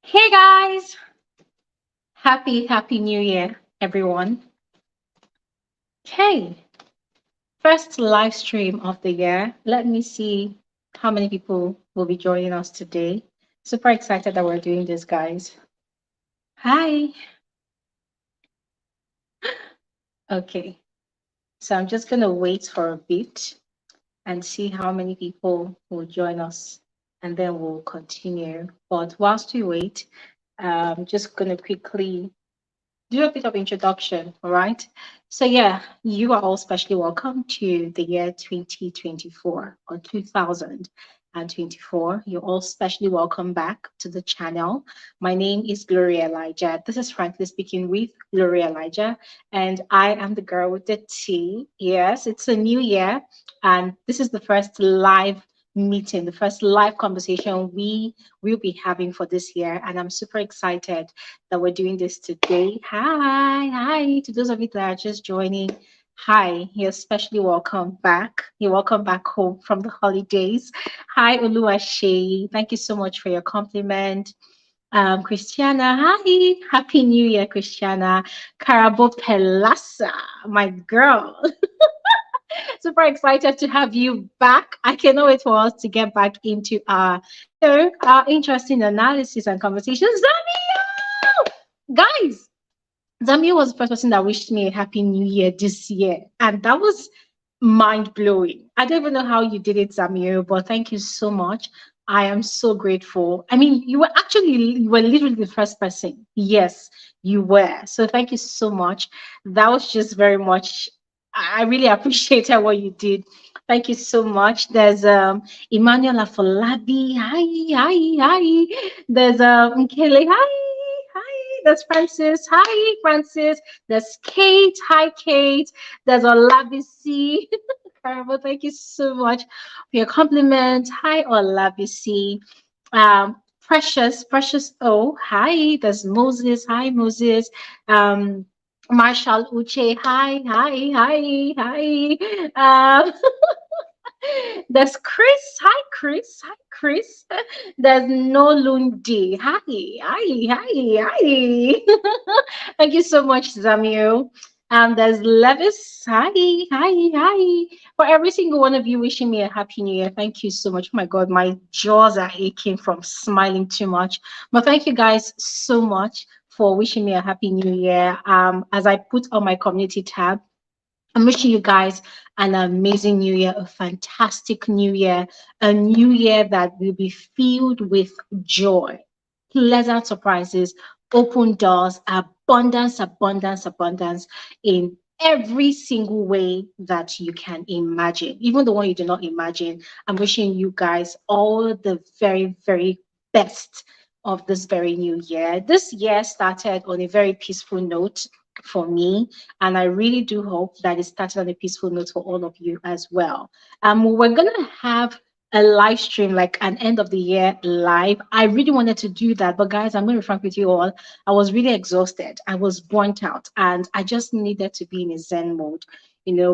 Hey guys, happy New Year, everyone. Okay, first live stream of the year. Let me see how many people will be joining us today. Super excited that we're doing this, guys. Hi. Okay, so I'm just gonna wait for a bit and see how many people will join us, and then we'll continue. But whilst we wait, I'm just gonna quickly do a bit of introduction, all right? So yeah, you are all specially welcome to the year 2024 or 2024. You're all specially welcome back to the channel. My name is Gloria Elijah. This is Frankly Speaking with Gloria Elijah, and I am the girl with the T. Yes, it's a new year, and this is the first live meeting, the first live conversation we will be having for this year, and I'm super excited that we're doing this today. Hi to those of you that are just joining. Hi, you're especially welcome back. You're welcome back home from the holidays. Hi, Oluwashe. Thank you so much for your compliment. Christiana, hi. Happy New Year, Christiana. Karabo Pelasa, my girl. Super excited to have you back. I cannot wait for us to get back into our interesting analysis and conversations. Guys, Zamia was the first person that wished me a happy new year this year, and that was mind blowing. I don't even know how you did it, Zamir, but thank you so much. I am so grateful. I mean, you were literally the first person. Yes, you were. So thank you so much. That was just very much. I really appreciated what you did. Thank you so much. There's Emmanuel Afolabi. Hi. There's Nkele. Hi. There's Francis. Hi, Francis. There's Kate. Hi, Kate. There's Olabisi. Caramba, thank you so much for your compliment. Hi, Olabisi. Precious. Oh, hi. There's Moses. Hi, Moses. Um, Marshall Uche. Hi. There's Chris. Hi, Chris. There's No Lundi. Hi. Thank you so much, Zamio. There's Levis. Hi. For every single one of you wishing me a happy new year. Thank you so much. Oh my God, my jaws are aching from smiling too much. But thank you guys so much for wishing me a happy new year. As I put on my community tab, I'm wishing you guys an amazing new year, a fantastic new year, a new year that will be filled with joy, pleasant surprises, open doors, abundance in every single way that you can imagine, even the one you do not imagine. I'm wishing you guys all the very best of this very new year. This year started on a very peaceful note for me, and I really do hope that it started on a peaceful note for all of you as well. We're gonna have a live stream, like an end of the year live. I really wanted to do that, but guys, I'm going to be frank with you all. I was really exhausted. I was burnt out, and I just needed to be in a Zen mode,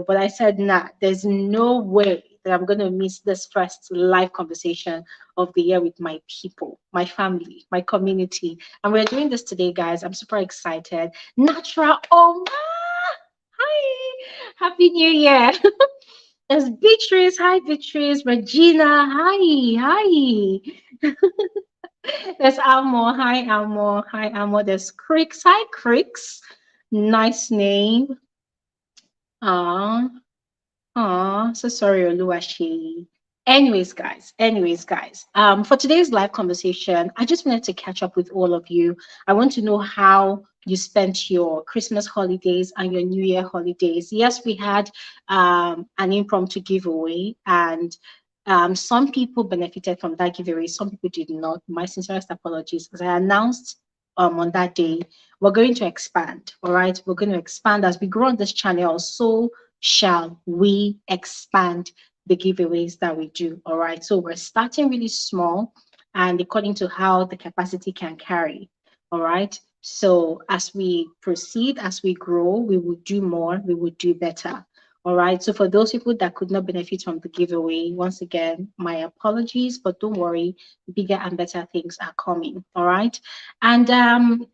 But I said, nah, there's no way that I'm going to miss this first live conversation of the year with my people, my family, my community. And we're doing this today, guys. I'm super excited. Natural Oma! Hi! Happy New Year! There's Beatrice. Hi, Beatrice. Regina. Hi. There's Almo. Hi, Almo. There's Cricks. Hi, Cricks. Nice name. Ah, so sorry, Oluwashi. Anyways, guys. For today's live conversation, I just wanted to catch up with all of you. I want to know how you spent your Christmas holidays and your New Year holidays. Yes, we had an impromptu giveaway, and some people benefited from that giveaway. Some people did not. My sincerest apologies. As I announced on that day, we're going to expand. All right, we're going to expand as we grow on this channel. So shall we expand the giveaways that we do. All right. So we're starting really small and according to how the capacity can carry. All right. So as we proceed, as we grow, we will do more, we will do better. All right. So for those people that could not benefit from the giveaway, once again, my apologies, but don't worry, bigger and better things are coming. All right. And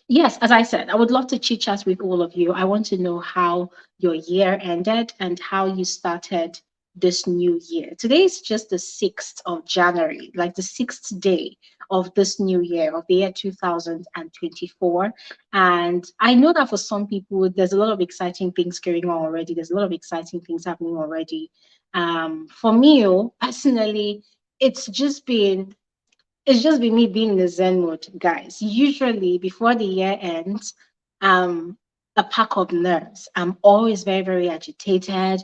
yes, as I said, I would love to chit chat with all of you. I want to know how your year ended and how you started this new year. Today is just the 6th of January, like the 6th day of this new year, of the year 2024. And I know that for some people, there's a lot of exciting things going on already. There's a lot of exciting things happening already. For me, personally, it's just been it's just been me being in the Zen mode, guys. Usually before the year ends, um, a pack of nerves. I'm always very, very agitated,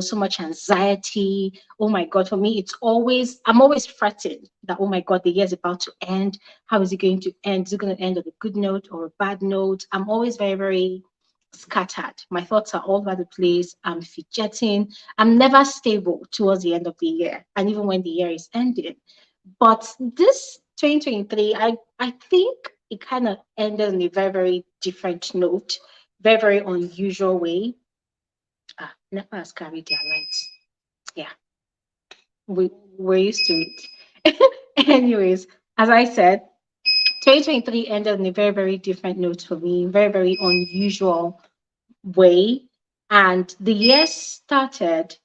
so much anxiety. Oh my God, for me, I'm always fretting that, oh my God, the year's about to end. How is it going to end? Is it going to end on a good note or a bad note? I'm always very, very scattered. My thoughts are all over the place. I'm fidgeting. I'm never stable towards the end of the year. And even when the year is ending. But this 2023, I think it kind of ended on a very, very different note, very, very unusual way. NEPA has carried their lights. Yeah, we're used to it. Anyways, as I said, 2023 ended on a very, very different note for me, very, very unusual way. And the year started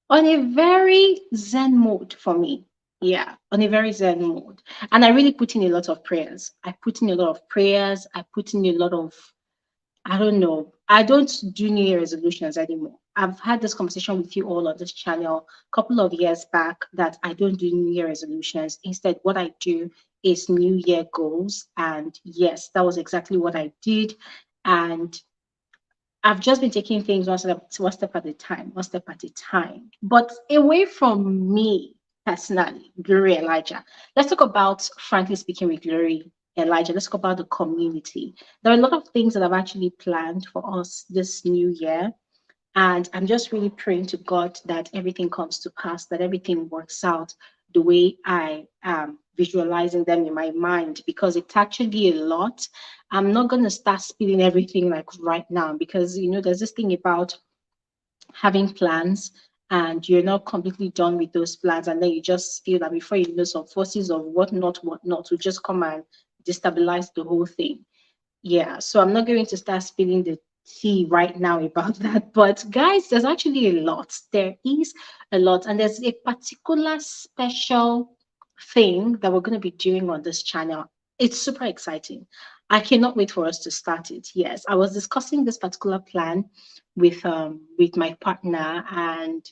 on a very zen mode for me. Yeah, on a very zen mode. And I really put in a lot of prayers. I put in a lot of prayers. I put in a lot of, I don't know. I don't do New Year resolutions anymore. I've had this conversation with you all on this channel a couple of years back that I don't do New Year resolutions. Instead, what I do is New Year goals. And yes, that was exactly what I did. And I've just been taking things one step at a time, one step at a time. But away from me personally, Glory Elijah, let's talk about, frankly speaking, with Glory Elijah. Let's talk about the community. There are a lot of things that I've actually planned for us this new year. And I'm just really praying to God that everything comes to pass, that everything works out the way I am visualizing them in my mind, because it's actually a lot. I'm not going to start spilling everything like right now, because, there's this thing about having plans and you're not completely done with those plans. And then you just feel that before you know, some forces of whatnot will just come and destabilize the whole thing. Yeah, so I'm not going to start spilling the tea right now about that. But guys, there's actually a lot. There is a lot, and there's a particular special thing that we're going to be doing on this channel. It's super exciting. I cannot wait for us to start it. Yes, I was discussing this particular plan with my partner, and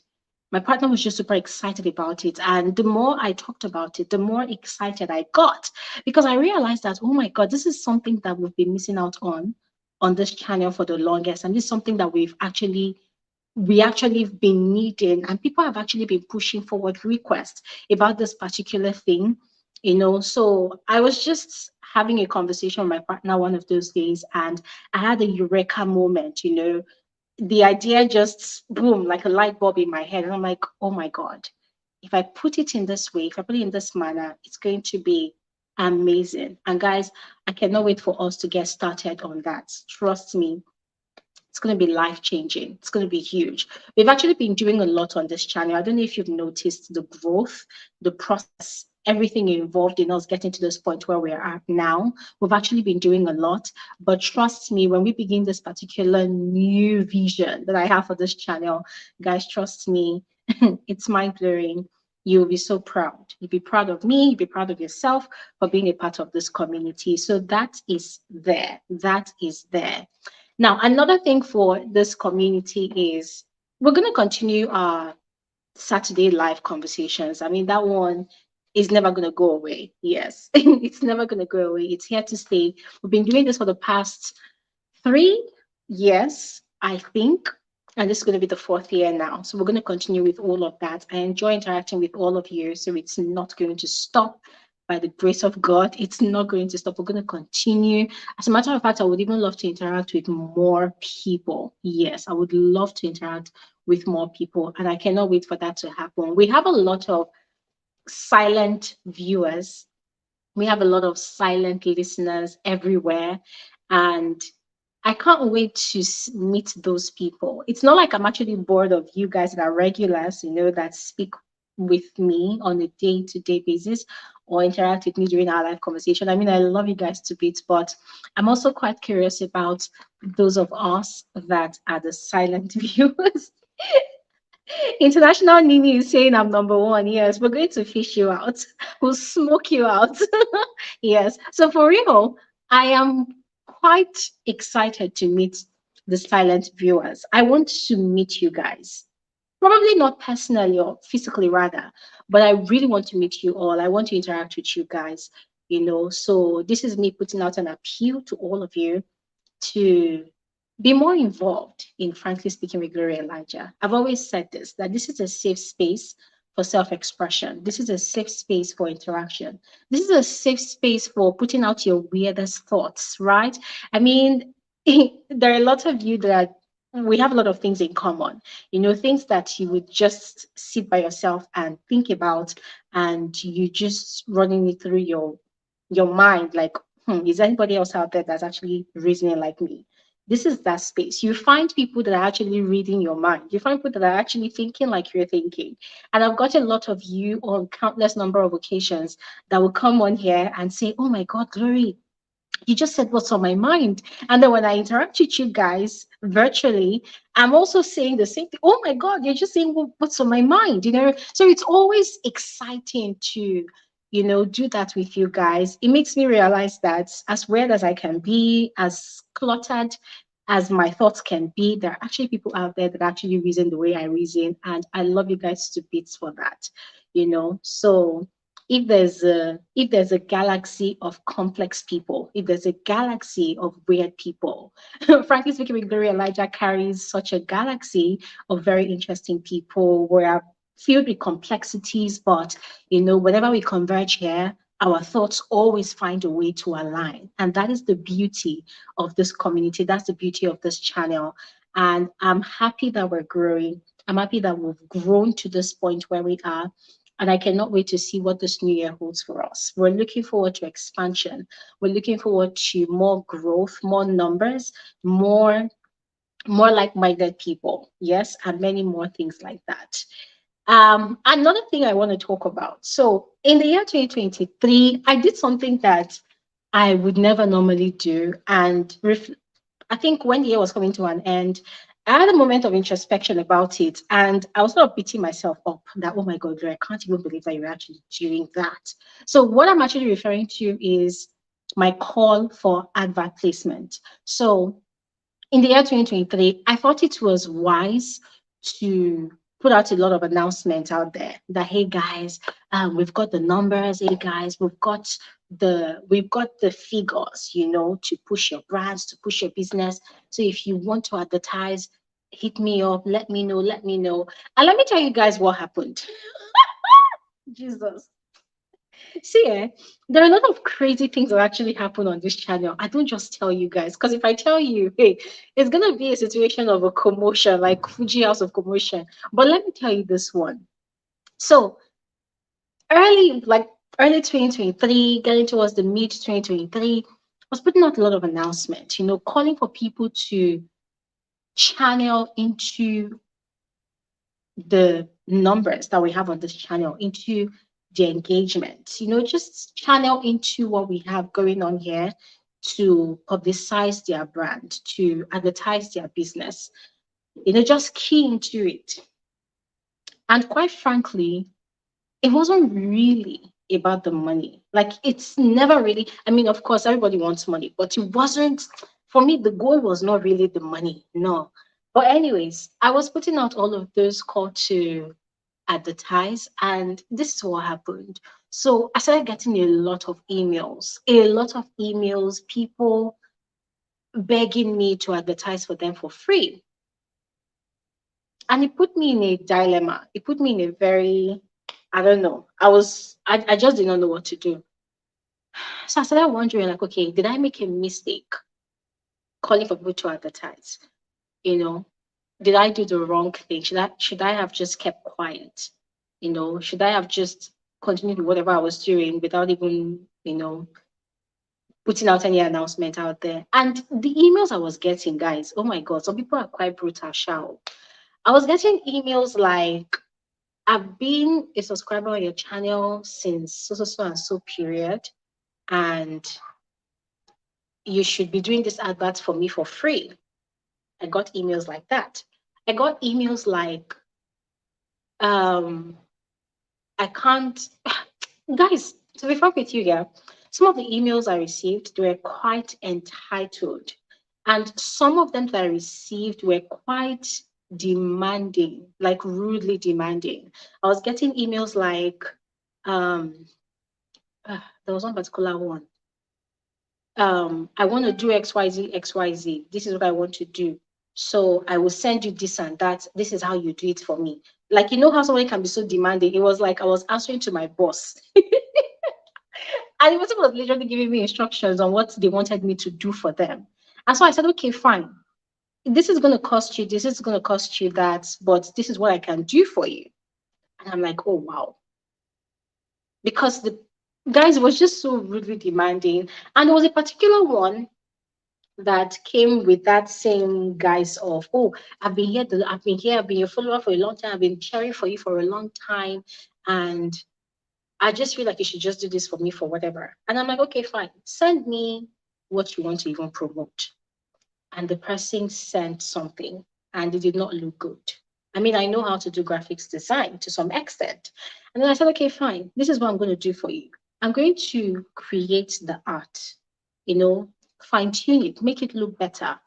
my partner was just super excited about it. And the more I talked about it, the more excited I got, because I realized that, oh my God, this is something that we've been missing out on this channel for the longest. And this is something that we actually have been needing, and people have actually been pushing forward requests about this particular thing. So I was just having a conversation with my partner one of those days, and I had a eureka moment. The idea just boom, like a light bulb in my head. And I'm like, oh my God, if I put it in this way, if I put it in this manner, it's going to be amazing. And guys, I cannot wait for us to get started on that. Trust me, it's going to be life changing. It's going to be huge. We've actually been doing a lot on this channel. I don't know if you've noticed the growth, the process, everything involved in us getting to this point where we are at now. We've actually been doing a lot. But trust me, when we begin this particular new vision that I have for this channel, guys, trust me, it's mind blowing. You'll be so proud. You'll be proud of me. You'll be proud of yourself for being a part of this community. So that is there. That is there. Now, another thing for this community is we're going to continue our Saturday live conversations. I mean, that one is never going to go away. Yes, it's never going to go away. It's here to stay. We've been doing this for the past 3 years, I think, and this is going to be the 4th year now. So we're going to continue with all of that. I enjoy interacting with all of you, so it's not going to stop. By the grace of God, it's not going to stop. We're going to continue. As a matter of fact, I would even love to interact with more people. Yes, I would love to interact with more people, and I cannot wait for that to happen. We have a lot of silent viewers. We have a lot of silent listeners everywhere, and I can't wait to meet those people. It's not like I'm actually bored of you guys that are regulars, that speak with me on a day-to-day basis or interact with me during our live conversation. I mean, I love you guys to bits, but I'm also quite curious about those of us that are the silent viewers. International Nini is saying I'm number one. Yes, we're going to fish you out. We'll smoke you out. Yes. So for real, I am quite excited to meet the silent viewers. I want to meet you guys. Probably not personally or physically rather, but I really want to meet you all. I want to interact with you guys, So this is me putting out an appeal to all of you to be more involved in Frankly Speaking with Gloria Elijah. I've always said this, that this is a safe space for self-expression. This is a safe space for interaction. This is a safe space for putting out your weirdest thoughts, right? I mean, there are a lot of you that we have a lot of things in common, things that you would just sit by yourself and think about, and you just running it through your mind like, is anybody else out there that's actually reasoning like me? This is that space. You find people that are actually reading your mind. You find people that are actually thinking like you're thinking. And I've got a lot of you on countless number of occasions that will come on here and say, oh my God, Glory, you just said what's on my mind. And then when I interact with you guys virtually, I'm also saying the same thing. Oh my God, you're just saying what's on my mind, So it's always exciting to, do that with you guys. It makes me realize that as weird as I can be, as cluttered as my thoughts can be, there are actually people out there that actually reason the way I reason. And I love you guys to bits for that, So if there's a galaxy of complex people, if there's a galaxy of weird people, frankly speaking, with Gloria Elijah carries such a galaxy of very interesting people. We're filled with complexities, but whenever we converge here, our thoughts always find a way to align. And that is the beauty of this community. That's the beauty of this channel. And I'm happy that we're growing. I'm happy that we've grown to this point where we are. And I cannot wait to see what this new year holds for us. We're looking forward to expansion. We're looking forward to more growth, more numbers, more like-minded people. Yes, and many more things like that. Another thing I want to talk about. So in the year 2023, I did something that I would never normally do. And I think when the year was coming to an end, I had a moment of introspection about it, and I was sort of beating myself up that, oh my God, I can't even believe that you're actually doing that. So what I'm actually referring to is my call for advert placement. So in the year 2023, I thought it was wise to put out a lot of announcements out there that, hey guys, we've got the numbers. Hey guys, we've got the figures, to push your brands, to push your business. So if you want to advertise, hit me up, let me know. And let me tell you guys what happened. Jesus. See, there are a lot of crazy things that actually happen on this channel. I don't just tell you guys, because if I tell you, hey, it's gonna be a situation of a commotion, like Fuji House of Commotion. But let me tell you this one. So early 2023, getting towards the mid 2023, I was putting out a lot of announcements, calling for people to channel into the numbers that we have on this channel, into the engagement, just channel into what we have going on here to publicize their brand, to advertise their business, just key into it. And quite frankly, it wasn't really about the money. Like, it's never really, I mean, of course, everybody wants money, but it wasn't, for me, the goal was not really the money. No. But anyways, I was putting out all of those call to advertise, and this is what happened. So I started getting a lot of emails, people begging me to advertise for them for free. And it put me in a dilemma. It put me in a very, I don't know. I just did not know what to do. So I started wondering, like, okay, did I make a mistake calling for people to advertise? Did I do the wrong thing? Should I have just kept quiet? Should I have just continued with whatever I was doing without even, putting out any announcement out there. And the emails I was getting, guys, oh my God, some people are quite brutal, shall. I was getting emails like, I've been a subscriber on your channel since so and so period, and you should be doing this advert for me for free. I got emails like that. I got emails like, um, I can't, guys, to be frank with you, yeah, some of the emails I received, they were quite entitled. And some of them that I received were quite demanding, like rudely demanding. I was getting emails like, um, there was one particular one. I want to do XYZ, XYZ. This is what I want to do. So I will send you this and that. This is how you do it for me. Like, you know how somebody can be so demanding? It was like I was answering to my boss. And the person was literally giving me instructions on what they wanted me to do for them. And so I said, okay, fine. This is going to cost you, this is going to cost you that, but this is what I can do for you. And I'm like, oh, wow. Because the guys was just so rudely demanding. And there was a particular one that came with that same guise of, oh, I've been your follower for a long time, I've been cheering for you for a long time, and I just feel like you should just do this for me for whatever. And I'm like, okay, fine, send me what you want to even promote. And the person sent something, and it did not look good. I mean, I know how to do graphics design to some extent. And then I said, okay, fine, this is what I'm going to do for you. I'm going to create the art, you know, fine tune it, make it look better.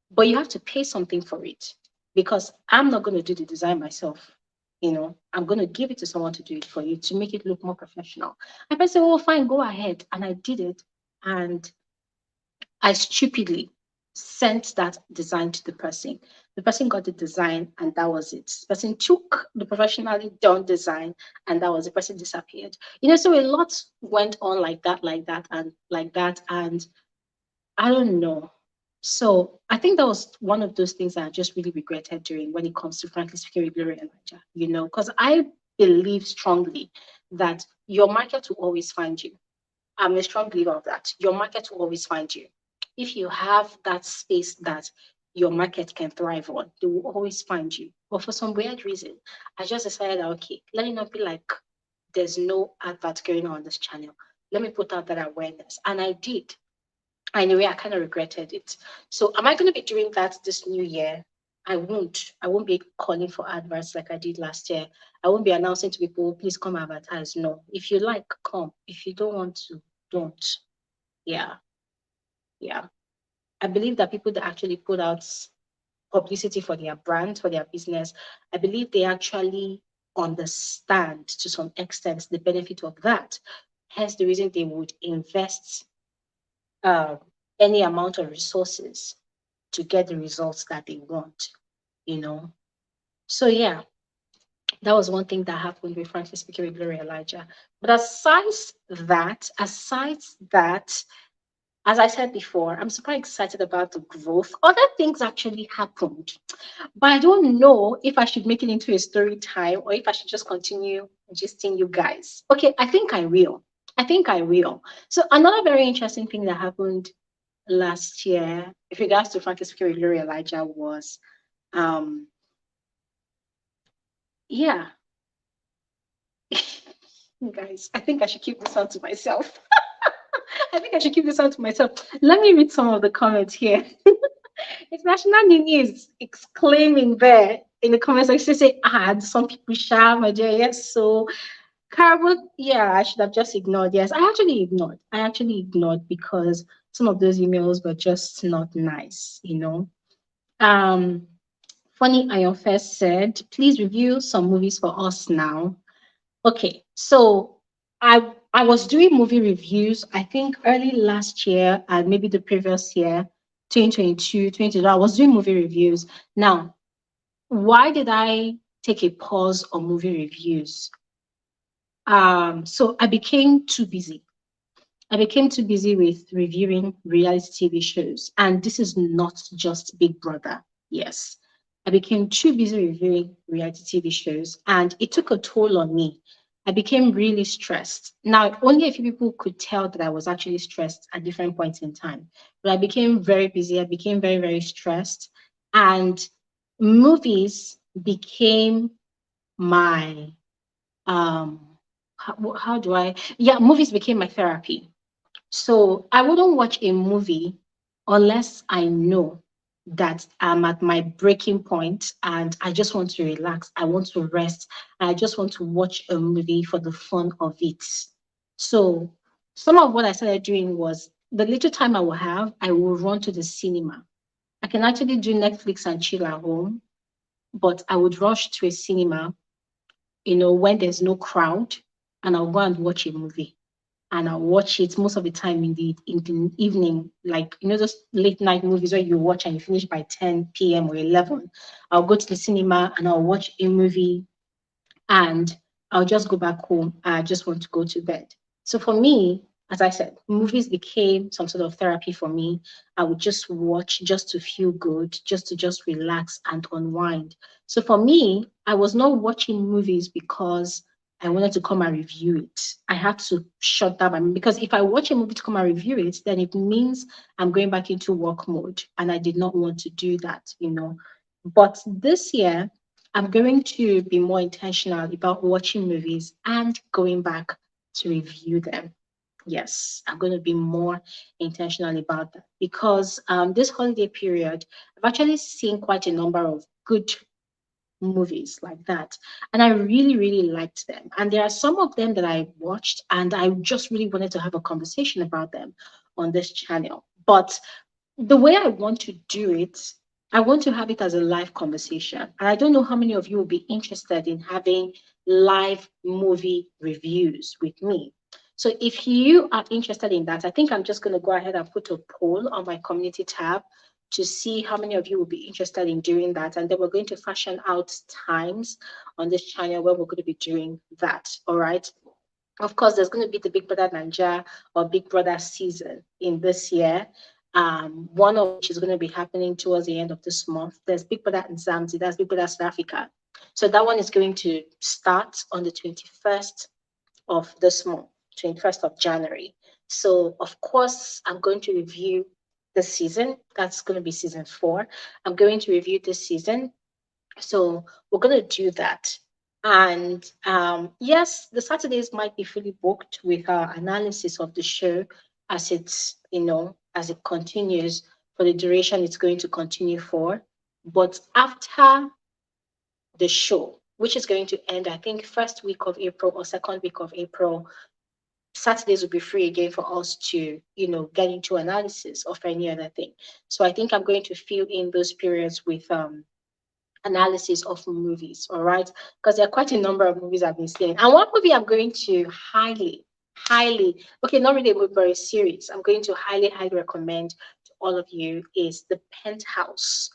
But you have to pay something for it, because I'm not going to do the design myself. You know, I'm going to give it to someone to do it for you to make it look more professional. And I said, oh, fine, go ahead. And I did it. And I stupidly sent that design to the person. The person got the design, and that was it. The person took the professionally done design, and that was the person disappeared. You know, so a lot went on like that, and like that. And I don't know. So I think that was one of those things that I just really regretted doing when it comes to frankly speaking with Gloria Elijah, you know, because I believe strongly that your market will always find you. I'm a strong believer of that. Your market will always find you. If you have that space that your market can thrive on, they will always find you. But for some weird reason, I just decided that, okay, let me not be like, there's no advert going on this channel. Let me put out that awareness. And I did. Anyway, I kind of regretted it. So am I going to be doing that this new year? I won't. I won't be calling for adverts like I did last year. I won't be announcing to people, please come advertise. No. If you like, come. If you don't want to, don't. Yeah. Yeah. I believe that people that actually put out publicity for their brand, for their business, I believe they actually understand to some extent the benefit of that. Hence the reason they would invest uh, any amount of resources to get the results that they want, you know. So yeah, that was one thing that happened with Francis speaking with Gloria Elijah. But aside that, as I said before, I'm super excited about the growth. Other things actually happened, but I don't know if I should make it into a story time or if I should just continue gisting you guys. Okay, I think I will. I think I will. So another very interesting thing that happened last year, with regards to Francis speaking with Gloria Elijah, was yeah. Guys, I think I should keep this on to myself. I think I should keep this on to myself. Let me read some of the comments here. International Nini is exclaiming there in the comments section, say, some people share my dear. Yes, so carbon, yeah, I should have just ignored. Yes, I actually ignored. Because some of those emails were just not nice, you know. Funny Iron First said, please review some movies for us now. Okay, so I was doing movie reviews, I think early last year and maybe the previous year, 2022, 2023, I was doing movie reviews. Now, why did I take a pause on movie reviews? So I became too busy. I became too busy with reviewing reality TV shows. And this is not just Big Brother. Yes. I became too busy reviewing reality TV shows, and it took a toll on me. I became really stressed. Now, only a few people could tell that I was actually stressed at different points in time. But I became very busy. I became very, very stressed. And movies became my how do I yeah, movies became my therapy. So I wouldn't watch a movie unless I know that I'm at my breaking point and I just want to relax. I want to rest. I just want to watch a movie for the fun of it. So some of what I started doing was the little time I will have, I will run to the cinema. I can actually do Netflix and chill at home, but I would rush to a cinema, when there's no crowd, and I'll go and watch a movie, and I'll watch it most of the time in the evening, like those late night movies where you watch and you finish by 10 p.m. or 11. I'll go to the cinema and I'll watch a movie, and I'll just go back home. I just want to go to bed. So for me, as I said, movies became some sort of therapy for me. I would just watch just to feel good, just relax and unwind. So for me, I was not watching movies because I wanted to come and review it. I had to shut that down because if I watch a movie to come and review it, then it means I'm going back into work mode, and I did not want to do that. But this year, I'm going to be more intentional about watching movies and going back to review them. Yes, I'm going to be more intentional about that because this holiday period, I've actually seen quite a number of good movies like that. And I really, really liked them. And there are some of them that I watched and I just really wanted to have a conversation about them on this channel. But the way I want to do it, I want to have it as a live conversation. And I don't know how many of you will be interested in having live movie reviews with me. So if you are interested in that, I think I'm just going to go ahead and put a poll on my community tab to see how many of you will be interested in doing that. And then we're going to fashion out times on this channel where we're going to be doing that. All right. Of course, there's going to be the Big Brother Nigeria or Big Brother season in this year. One of which is going to be happening towards the end of this month. There's Big Brother in Zambia, that's Big Brother South Africa. So that one is going to start on the 21st of this month, 21st of January. So, of course, I'm going to review the season. That's going to be season 4. I'm going to review this season. So we're going to do that. And yes, the Saturdays might be fully booked with our analysis of the show as as it continues for the duration it's going to continue for. But after the show, which is going to end, I think, first week of April or second week of April, Saturdays will be free again for us to, get into analysis of any other thing. So I think I'm going to fill in those periods with analysis of movies, all right? Because there are quite a number of movies I've been seeing. And one movie I'm going to highly, okay, not really a movie, but a series, I'm going to highly recommend to all of you is The Penthouse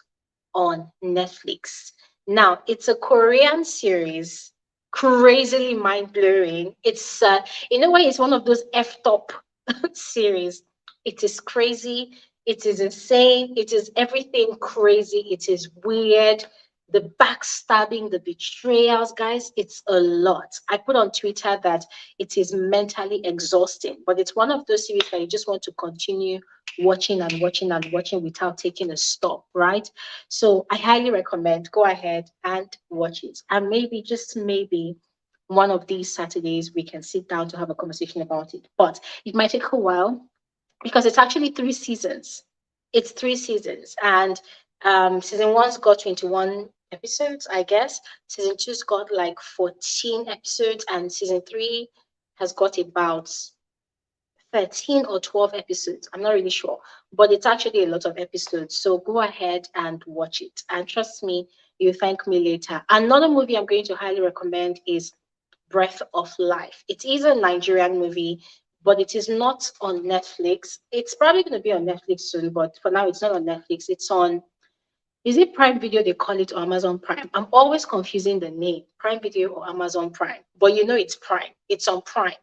on Netflix. Now, it's a Korean series, crazily mind blowing. It's, in a way, it's one of those F top series. It is crazy. It is insane. It is everything crazy. It is weird. The backstabbing, the betrayals, guys, it's a lot. I put on Twitter that it is mentally exhausting, but it's one of those series that you just want to continue watching and watching and watching without taking a stop, right? So I highly recommend go ahead and watch it. And maybe, just maybe, one of these Saturdays we can sit down to have a conversation about it. But it might take a while because it's actually 3 seasons. It's 3 seasons, and season one's got 21 episodes, I guess. Season two's got like 14 episodes, and season three has got about 13 or 12 episodes. I'm not really sure, but it's actually a lot of episodes. So go ahead and watch it. And trust me, you'll thank me later. Another movie I'm going to highly recommend is Breath of Life. It is a Nigerian movie, but it is not on Netflix. It's probably going to be on Netflix soon, but for now, it's not on Netflix. It's on, is it Prime Video they call it, or Amazon Prime? I'm always confusing the name, Prime Video or Amazon Prime, but it's Prime. It's on Prime.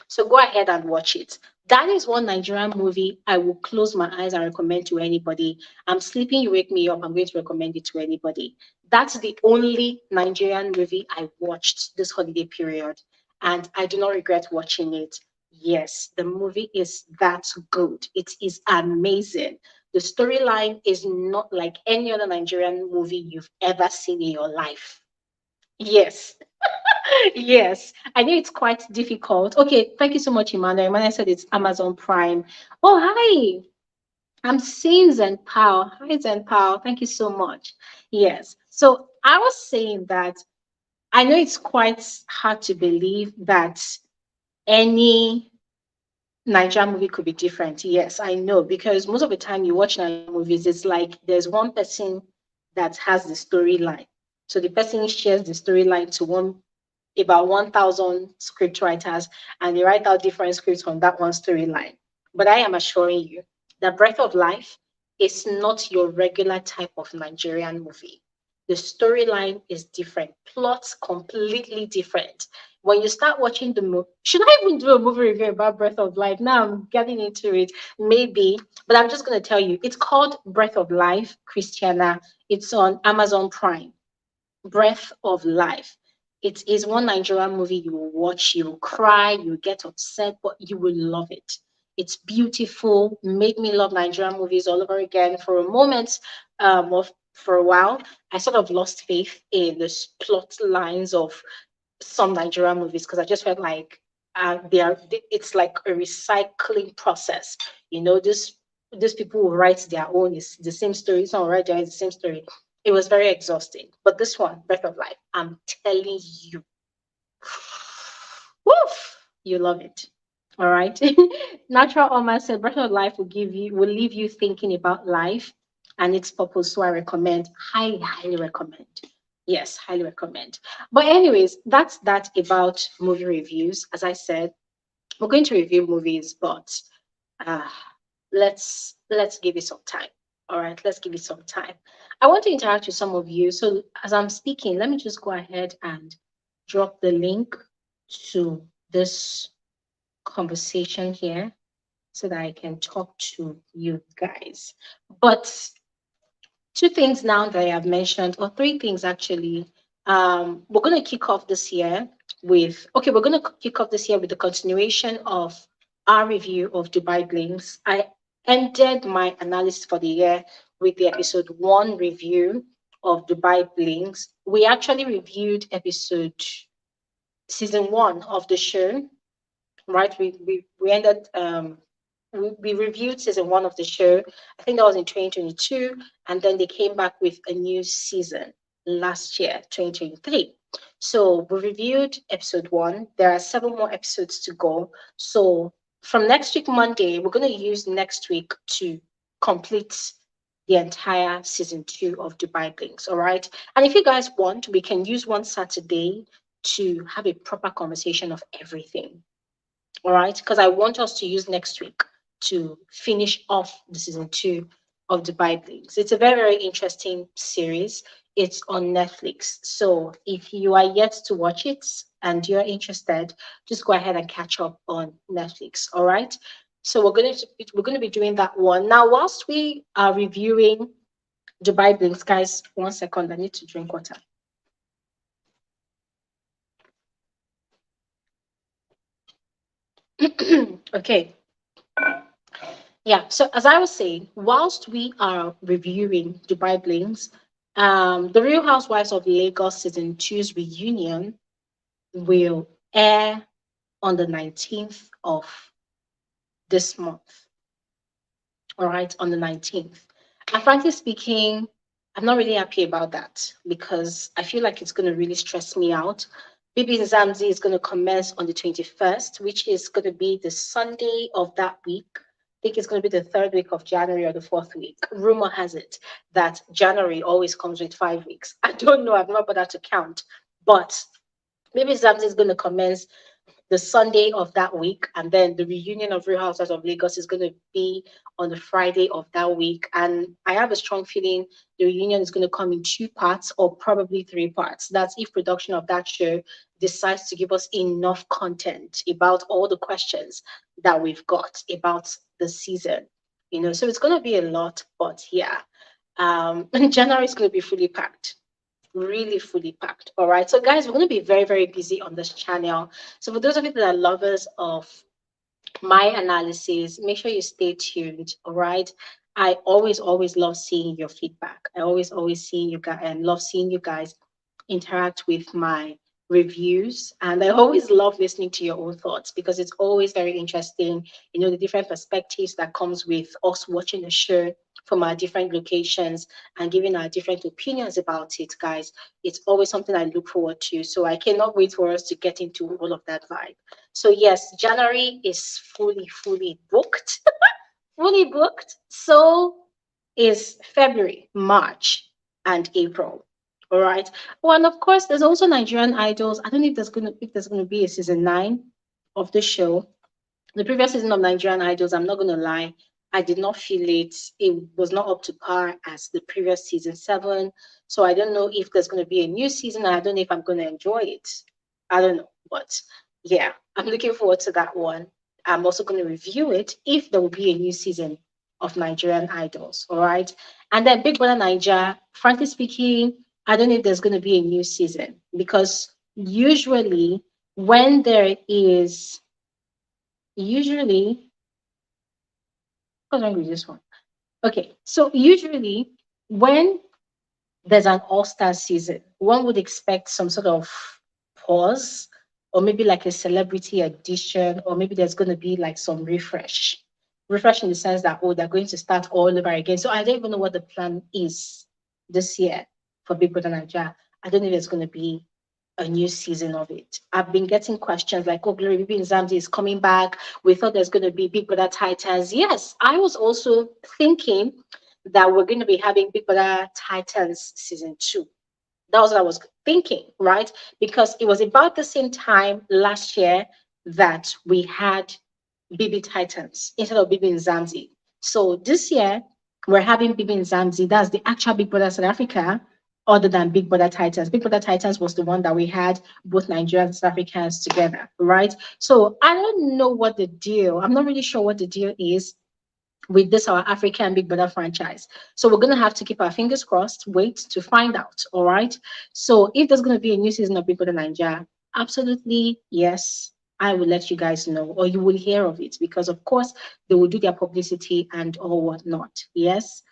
So go ahead and watch it. That is one Nigerian movie I will close my eyes and recommend to anybody. I'm sleeping, you wake me up, I'm going to recommend it to anybody. That's the only Nigerian movie I watched this holiday period. and I do not regret watching it. Yes, the movie is that good. It is amazing. The storyline is not like any other Nigerian movie you've ever seen in your life. Yes, yes. I know it's quite difficult. Okay, thank you so much, Emmanuel. Emmanuel said it's Amazon Prime. Oh, hi. I'm seeing Zen Pao. Hi, Zen Pao. Thank you so much. Yes. So I was saying that I know it's quite hard to believe that any Nigerian movie could be different. Yes, I know, because most of the time you watch Nigerian movies, it's like there's one person that has the storyline. So the person shares the storyline to about 1,000 script writers, and they write out different scripts on that one storyline. But I am assuring you that Breath of Life is not your regular type of Nigerian movie. The storyline is different, plots completely different. When you start watching the movie, should I even do a movie review about Breath of Life? Now I'm getting into it, maybe, but I'm just going to tell you it's called Breath of Life, Christiana. It's on Amazon Prime. Breath of Life. It is one Nigerian movie you will watch, you will cry, you will get upset, but you will love it. It's beautiful, made me love Nigerian movies all over again. For a moment, for a while, I sort of lost faith in the plot lines of some Nigerian movies because I just felt like it's like a recycling process. You know, these people who write their own is the same story, some will write their own is the same story. It was very exhausting. But this one, Breath of Life, I'm telling you, woof, you love it. All right. Natural Oma said Breath of Life will leave you thinking about life and its purpose. So I recommend, highly recommend. Yes, highly recommend. But anyways, that's that about movie reviews. As I said, we're going to review movies, but uh, let's give it some time. All right, let's give it some time. I want to interact with some of you. So as I'm speaking, let me just go ahead and drop the link to this conversation here so that I can talk to you guys. But two things now that I have mentioned, or three things actually. We're going to kick off this year we're going to kick off this year with the continuation of our review of Dubai Blinks. I ended my analysis for the year with the episode one review of Dubai Blinks. We actually reviewed season one of the show, right? We ended we reviewed season one of the show. I think that was in 2022, and then they came back with a new season last year, 2023. So we reviewed episode one. There are seven more episodes to go. So from next week, Monday, we're going to use next week to complete the entire season two of Dubai Blinks. All right. And if you guys want, we can use one Saturday to have a proper conversation of everything. All right, because I want us to use next week to finish off the season two of Dubai Blinks. It's a very, very interesting series. It's on Netflix. So if you are yet to watch it and you're interested, just go ahead and catch up on Netflix. All right. So we're going to be doing that one. Now, whilst we are reviewing Dubai Blinks, guys, 1 second, I need to drink water. Okay. Yeah, so as I was saying, whilst we are reviewing Dubai Blinks, The Real Housewives of Lagos season two's reunion will air on the 19th of this month. All right, on the 19th. And frankly speaking, I'm not really happy about that because I feel like it's going to really stress me out. Bibi Nzamzi is going to commence on the 21st, which is going to be the Sunday of that week. I think it's going to be the third week of January or the fourth week. Rumor has it that January always comes with 5 weeks. I don't know. I've not bothered to count. But Bibi Nzamzi is going to commence the Sunday of that week, and then the reunion of Real Housewives of Lagos is going to be on the Friday of that week. And I have a strong feeling the reunion is going to come in two parts or probably three parts. That's if production of that show decides to give us enough content about all the questions that we've got about the season. You know, so it's going to be a lot, but yeah, January is going to be fully packed. really fully packed. All right. So, guys, we're going to be very, very busy on this channel. So, for those of you that are lovers of my analysis, make sure you stay tuned. All right. I always love seeing your feedback. I always see you guys and love seeing you guys interact with my reviews. And I always love listening to your own thoughts because it's always very interesting, the different perspectives that comes with us watching the show from our different locations and giving our different opinions about it, guys. It's always something I look forward to. So I cannot wait for us to get into all of that vibe. So yes, January is fully booked, fully booked. So is February, March, and April. All right. Well, and of course, there's also Nigerian Idols. I don't know if there's gonna be a season 9 of the show. The previous season of Nigerian Idols, I'm not gonna lie, I did not feel it. It was not up to par as the previous season 7. So I don't know if there's gonna be a new season. And I don't know if I'm gonna enjoy it. I don't know, but yeah, I'm looking forward to that one. I'm also going to review it if there will be a new season of Nigerian Idols. All right. And then Big Brother Niger, frankly speaking, I don't know if there's going to be a new season because usually when there is, usually, what's wrong with this one? Okay. So usually when there's an all-star season, one would expect some sort of pause, or maybe like a celebrity edition, or maybe there's going to be like some refresh. Refresh in the sense that, oh, they're going to start all over again. So I don't even know what the plan is this year for Big Brother Nigeria. I don't know if there's going to be a new season of it. I've been getting questions like, oh, Glory Bibi Nzamdi is coming back. We thought there's going to be Big Brother Titans. Yes, I was also thinking that we're going to be having Big Brother Titans season 2. That was what I was thinking, right? Because it was about the same time last year that we had BB Titans instead of BB Nzamzi. So this year we're having BB Nzamzi. That's the actual Big Brother South Africa, other than Big Brother Titans. Big Brother Titans was the one that we had both Nigerians and South Africans together, right? So I don't know what the deal. I'm not really sure what the deal is with this our African Big Brother franchise. So we're gonna have to keep our fingers crossed, wait to find out. All right. So if there's gonna be a new season of Big Brother Nigeria, absolutely yes. I will let you guys know, or you will hear of it, because of course they will do their publicity and all whatnot. Yes.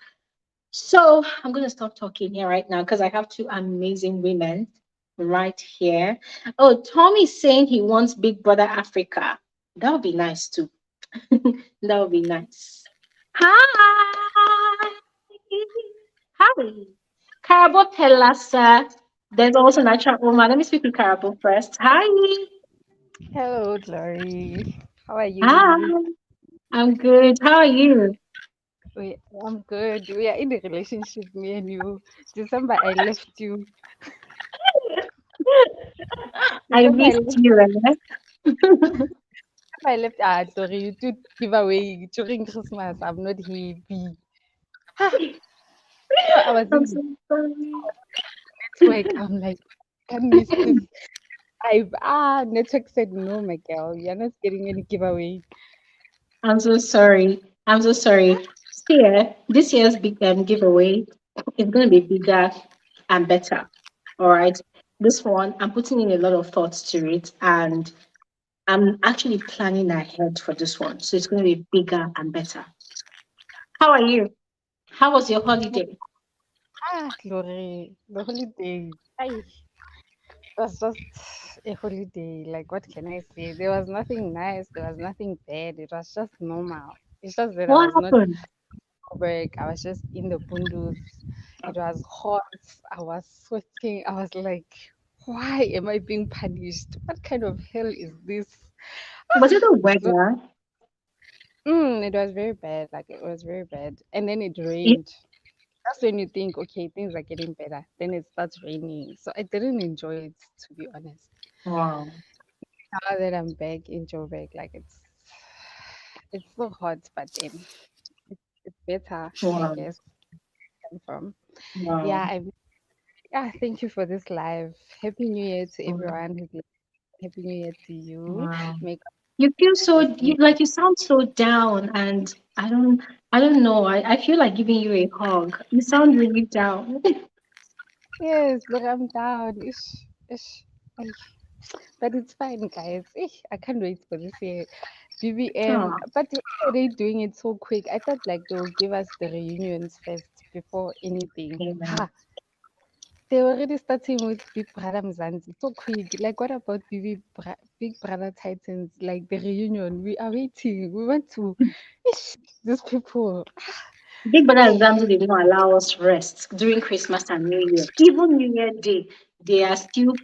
So I'm gonna stop talking here right now because I have two amazing women right here. Oh, Tommy's saying he wants Big Brother Africa. That would be nice too. That would be nice. Hi. Hi. Carabo Pelasa. There's also Natural Woman. Let me speak to Carabo first. Hi. Hello, Glory. How are Hi. you? I'm good. How are you? We, I'm good. We are in a relationship, me and you. December, I left you. I December, I missed left. you. Eh? I left. Ah, Glory, you did give away during Christmas. I'm not happy. Ah, so I was I'm in so sorry. network. I'm like, can't miss this. Network said no, my girl. You're not getting any giveaway. I'm so sorry. I'm so sorry. Here, this year's big giveaway is going to be bigger and better. All right. This one, I'm putting in a lot of thoughts to it, and I'm actually planning ahead for this one. So it's going to be bigger and better. How are you? How was your holiday? Glory, the holiday. Ay, was just a holiday. Like, what can I say? There was nothing nice. There was nothing bad. It was just normal. It's just that I What was not happened? at work. I was just in the bundles. It was hot. I was sweating. I was like, why am I being punished? What kind of hell is this? Was it the So, weather? it was very bad. Like, it was very bad. And then it It, rained. That's when you think, okay, things are getting better. Then it starts raining. So I didn't enjoy it, to be honest. wow. Now that I'm back in Joburg, like it's so hot, but then it's better, I Wow. guess. I'm from. Wow. Yeah, thank you for this live. Happy New Year to everyone who's listening. Happy New Year to you. Wow. Make You feel so this you year. like you sound so down, and I don't know. I feel like giving you a hug. You sound really down. Yes, look, I'm down. Ish, ish. Ay. But it's fine, guys. Ish, I can't wait for this year. BBM, Oh, but why are they doing it so quick? I thought like they will give us the reunions first before anything. yeah. Ha! They were already starting with Big Brother Mzansi so quick. Like, what about Big Brother Titans? Like the reunion, we are waiting. We want to. Ish, these people. Big Brother and Ay, Zamzu did not allow us rest during Christmas and New Year. Even New Year Day, they are still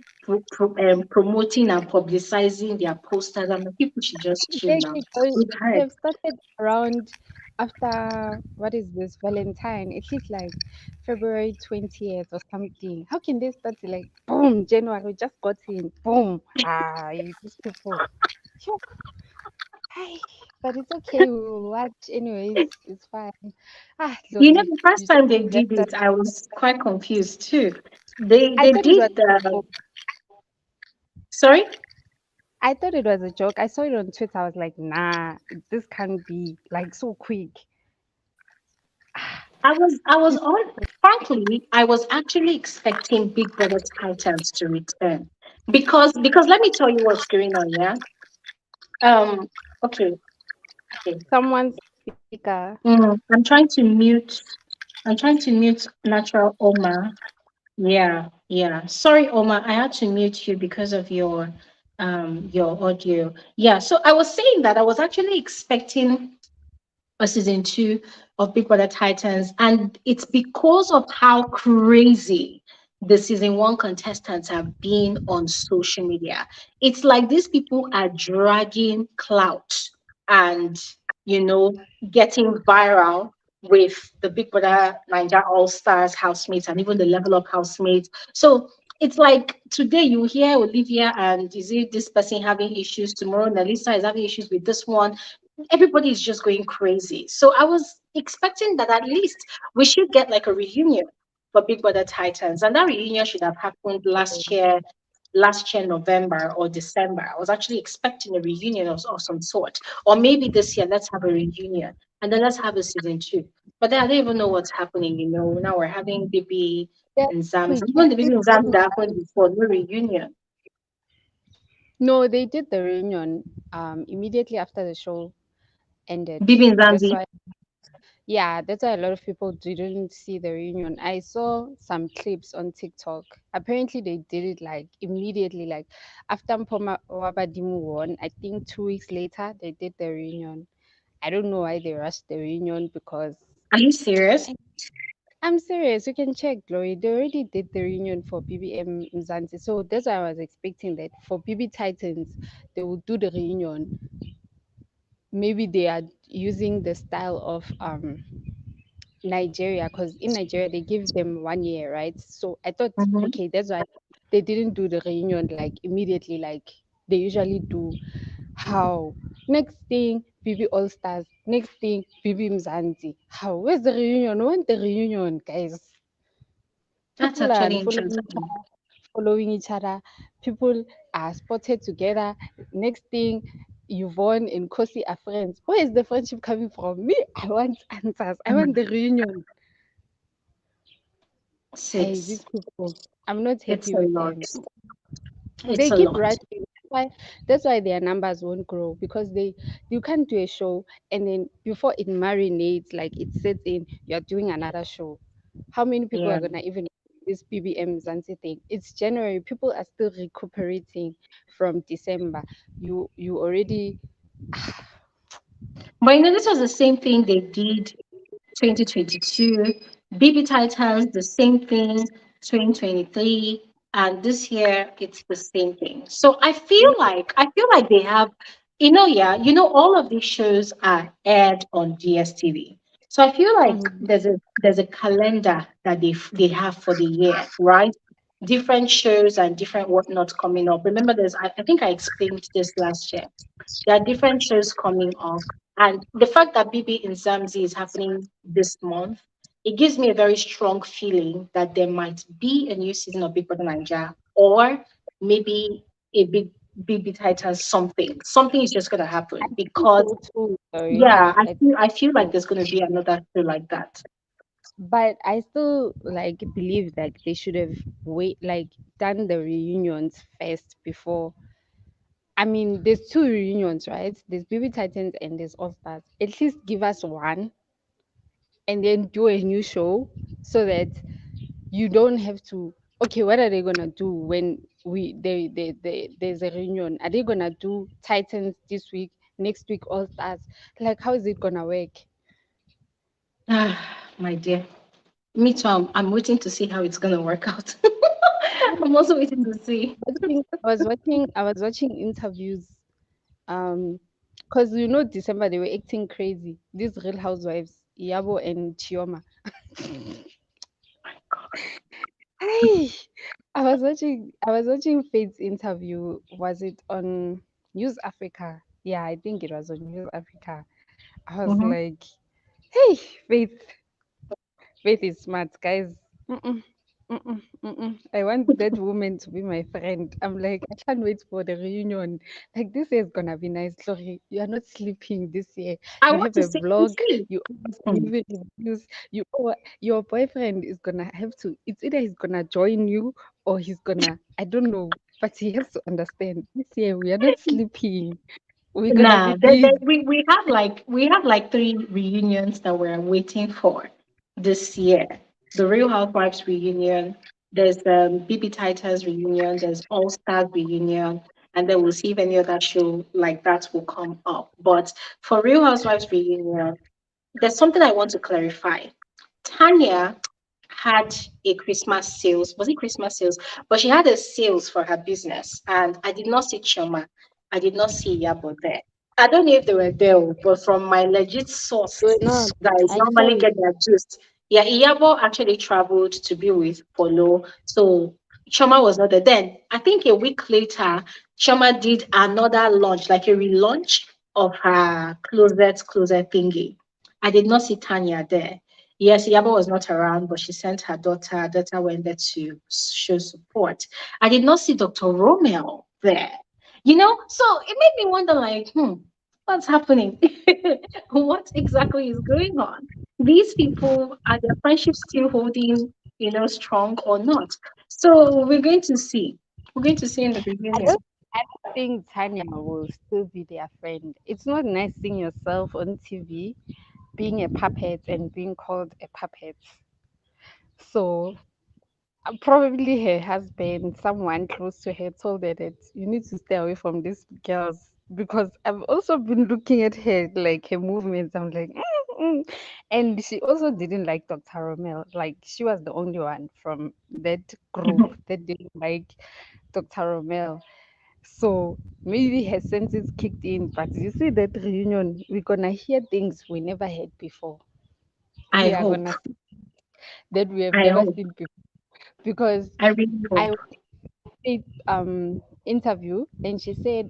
promoting and publicizing their posters. And the people should just chill now. We've heard. they've started around after what is this Valentine? At least like February 20th or something. How can they start like boom January? We just got in boom. Ah, these people. Phew. Hi. But it's okay. We will watch anyways. It's fine. Ah, You know, Lori, the first you just time they did left us. it, I was quite confused too. They I they thought it was did the sorry. I thought it was a joke. I saw it on Twitter. I was like, nah, this can't be like so quick. I was on frankly, I was actually expecting Big Brother Titans to return. Because let me tell you what's going on, yeah. Um okay, okay. Someone's speaker. I'm trying to mute. I'm trying to mute Natural Oma. Yeah, yeah. Sorry, Oma, I had to mute you because of your audio. Yeah, so I was saying that I was actually expecting a season two of Big Brother Titans, and it's because of how crazy the season one contestants have been on social media. It's like these people are dragging clout and getting viral with the Big Brother Niger All Stars housemates and even the Level Up housemates. So it's like today you hear Olivia and is it this person having issues, tomorrow Nelisa is having issues with this one. Everybody is just going crazy. So I was expecting that at least we should get like a reunion for Big Brother Titans, and that reunion should have happened last year November or December. I was actually expecting a reunion of some sort, or maybe this year let's have a reunion and then let's have a season two. But then I don't even know what's happening. Now we're having BB They're and Zams. quick. Even the BB and Zams that happened before, no reunion. No, they did the reunion immediately after the show ended. BB and That's Zamzi. why, yeah, that's why a lot of people didn't see the reunion. I saw some clips on TikTok. Apparently, they did it like immediately, like after Mpoma Wabadimu won. I think 2 weeks later, they did the reunion. I don't know why they rushed the reunion because Are you serious? I'm serious. You can check, Glory. They already did the reunion for BBM Mzansi. So that's why I was expecting that for BB Titans, they will do the reunion. Maybe they are using the style of Nigeria, because in Nigeria they give them 1 year, right? So I thought, Mhm. okay, that's why they didn't do the reunion like immediately, like they usually do. How? Next thing, BB All Stars. Next thing, BB Mzansi. How? Where's the reunion? When the reunion, guys? That's People are actually unfollowing interesting. following each other. People are spotted together. Next thing, Yvonne and Kosi are friends. Where is the friendship coming from? Me, I want answers. I want Mm. the reunion. Hey, It's these people, I'm not it's happy a with lot. them. It's They a keep lot. rushing. That's why their numbers won't grow because you can't do a show and then before it marinates, like it sets in, you're doing another show. How many people are Yeah. gonna even this BBM Zanzi thing? It's January. People are still recuperating from December. You already But this was the same thing they did 2022. BB Titans, the same thing 2023. And this year it's the same thing. So I feel like they have, yeah, all of these shows are aired on DSTV. So I feel like Mhm. there's a calendar that they have for the year, right? Different shows and different whatnot coming up. Remember, I think I explained this last year. There are different shows coming up. And the fact that BB in Zamzi is happening this month, it gives me a very strong feeling that there might be a new season of Big Brother Nigeria or maybe a big Titans something. Something is just gonna happen think because so too, sorry. yeah, I I feel I feel like think there's gonna be another show like that. But I still like believe that they should have done the reunions first before. I mean, there's two reunions, right? There's Baby Titans and there's All Stars. At least give us one and then do a new show so that you don't have to. Okay, what are they gonna do when there's a reunion? Are they gonna do Titans this week, next week All Stars? Like, how is it gonna work? Ah, my dear. Me too. I'm waiting to see how it's gonna work out. I'm also waiting to see. I was watching interviews. Because December they were acting crazy. These Real Housewives, Yabo and Chioma. My God. Hey, I was watching Faith's interview. Was it on News Africa? Yeah, I think it was on News Africa. I was Mhm. like, hey, Faith is smart, guys. Mm-mm, I want that woman to be my friend. I'm like, I can't wait for the reunion. Like, this year is gonna be nice, Chloe. You are not sleeping this year. I You want have to a see and vlog. see. You always Hmm. leave it reviews. Your boyfriend is gonna have to. It's either he's gonna join you or he's gonna. I don't know, but he has to understand. This year we are not sleeping. We're gonna be Nah, busy. we have like three reunions that we're waiting for this year. The Real Housewives reunion, there's the BB Titans reunion, there's All Stars reunion, and then we'll see if any other show like that will come up. But for Real Housewives reunion, there's something I want to clarify. Tanya had a Christmas sales. Was it Christmas sales? But she had a sales for her business, and I did not see Choma. I did not see Yabo there. I don't know if they were there, but from my legit We're source not. that I I saw normally it. get their gist, yeah, Iyabo actually traveled to be with Polo. So Choma was not there. Then I think a week later, Choma did another launch, like a relaunch of her closet thingy. I did not see Tanya there. Yes, Yaba was not around, but she sent her daughter. Her daughter went there to show support. I did not see Dr. Romeo there. So it made me wonder, like, what's happening? What exactly is going on? These people, are their friendships still holding, strong or not? So we're going to see. We're going to see in the I beginning. don't. I don't think Tanya will still be their friend. It's not nice seeing yourself on TV being a puppet and being called a puppet. So probably her husband, someone close to her, told her that you need to stay away from these girls because I've also been looking at her like her movements. I'm like, and she also didn't like Dr. Romel. Like she was the only one from that group that didn't like Dr. Romel. So maybe her senses kicked in. But you see that reunion, we're gonna hear things we never heard before. I We are hope. gonna see that we have I never hope. seen before because I really I hope. did interview and she said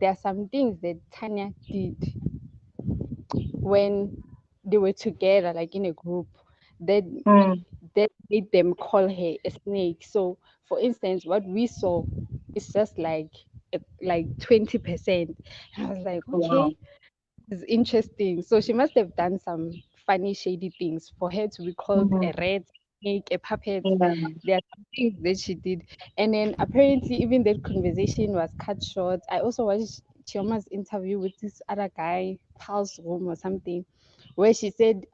there are some things that Tanya did when they were together, like in a group, that Mm, that made them call her a snake. So, for instance, what we saw is just like 20%. And I was like, wow. okay, it's interesting. So she must have done some funny, shady things for her to be called a Mm, rat, snake, a puppet. yeah. There are some things that she did. And then apparently, even that conversation was cut short. I also watched Chioma's interview with this other guy, Pulse Room or something, where she said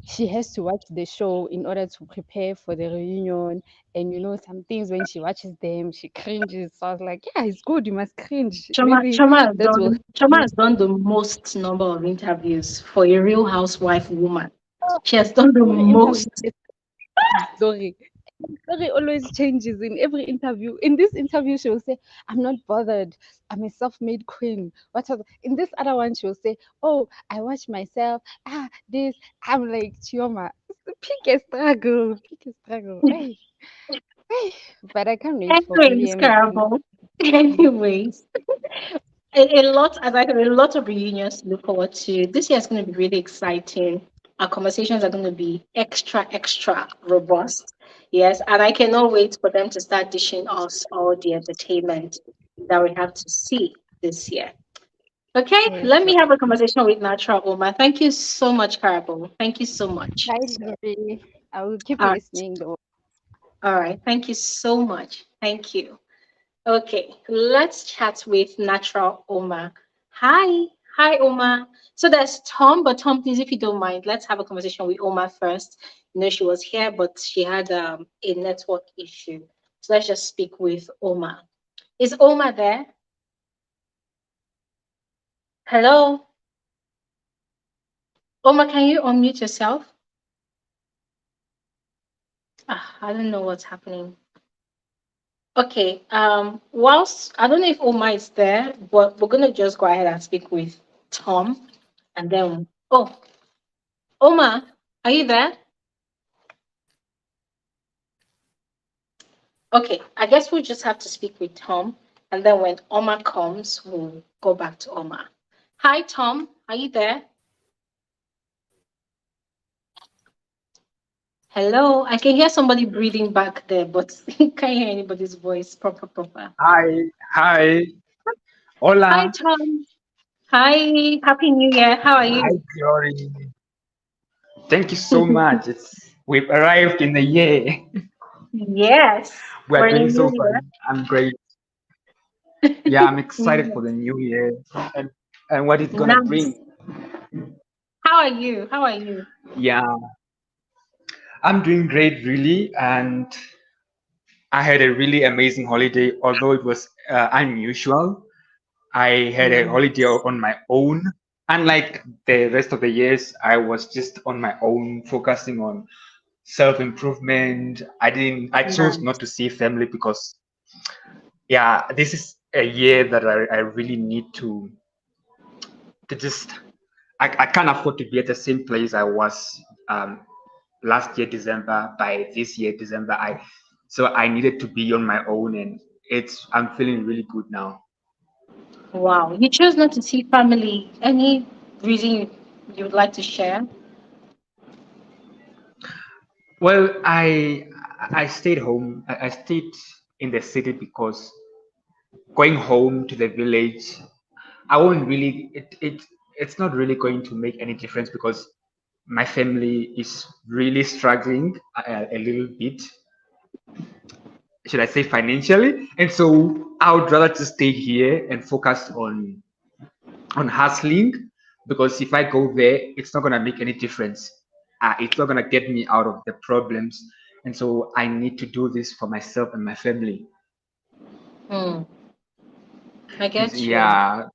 she has to watch the show in order to prepare for the reunion. And some things when she watches them, she cringes. So I was like, yeah, it's good. You must cringe. Chama, Maybe Chama has that will done Chama has done the most number of interviews for a real housewife woman. She has done the every interview. most. Glory. Glory always changes in every interview. In this interview, she will say, I'm not bothered. I'm a self made queen. What else? In this other one, she will say, oh, I watch myself. This. I'm like, Chioma, pick a struggle. Pick a struggle. Hey, hey. But I can't wait for Anyways, BBM. Carol. Anyways, a lot of reunions to look forward to. This year is going to be really exciting. Our conversations are going to be extra, extra robust. Yes, and I cannot wait for them to start dishing us all the entertainment that we have to see this year. Okay, Yes, let me sure. have a conversation with Natural Oma. Thank you so much, Karabo. Thank you so much. Bye, Lori. I will keep All right. listening though. All right. Thank you so much. Thank you. Okay, let's chat with Natural Oma. Hi. Hi, Oma. So there's Tom, but Tom, please, if you don't mind, let's have a conversation with Oma first. You know, she was here, but she had a network issue. So let's just speak with Oma. Is Oma there? Hello? Oma, can you unmute yourself? I don't know what's happening. Okay. Whilst I don't know if Oma is there, but we're gonna just go ahead and speak with Tom, and then Oma, are you there? Okay, I guess we'll just have to speak with Tom, and then when Oma comes, we'll go back to Oma. Hi, Tom. Are you there? Hello. I can hear somebody breathing back there, but can't hear anybody's voice. Proper. Hi, hi, Hi, hola, Tom. Hi. Happy New Year. How are hi, you? Glory. Thank you so much. We've arrived in the year. Yes, We we're are in a doing new so year. fun. I'm great. Yeah, I'm excited for Yes. the new year and and what it's gonna Nice. bring. How are you? How are you? Yeah, I'm doing great, really, and I had a really amazing holiday. Although it was unusual, I had a holiday Nice. on my own. Unlike the rest of the years, I was just on my own, focusing on self improvement. I chose not Nice. to see family because yeah, this is a year that I really need to just I can't afford to be at the same place I was um last year December. By this year December, I needed to be on my own, and I'm feeling really good now. Wow. You chose not to see family. Any reason you would like to share? Well, I stayed home. I stayed in the city because going home to the village, I won't really it's not really going to make any difference because my family is really struggling a little bit, should I say, financially, and so I would rather just stay here and focus on hustling, because if I go there, it's not gonna make any difference. It's not gonna get me out of the problems, and so I need to do this for myself and my family. Hmm. I And so, get you. yeah,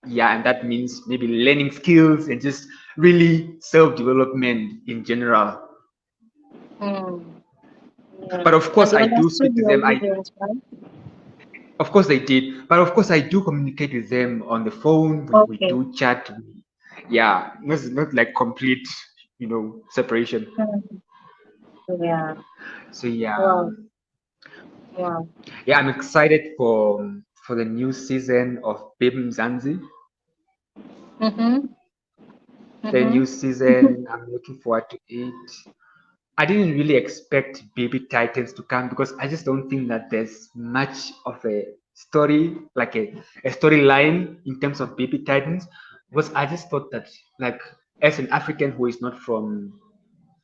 yeah, and that means maybe learning skills and just really self development in general. Hmm. Yeah. But of And course, they I do understood speak to your them. reasons, right? Of course, they did. But of course, I do communicate with them on the phone. We Okay. do chat. Yeah, not like complete, separation. Hmm. Yeah. So yeah, Wow. Wow. yeah, I'm excited for the new season of Baby Mzanzi. Mm-hmm. The Mm-hmm. new season, I'm looking forward to it. I didn't really expect Baby Titans to come because I just don't think that there's much of a story, like a storyline in terms of Baby Titans. Because I just thought that, like, as an African who is not from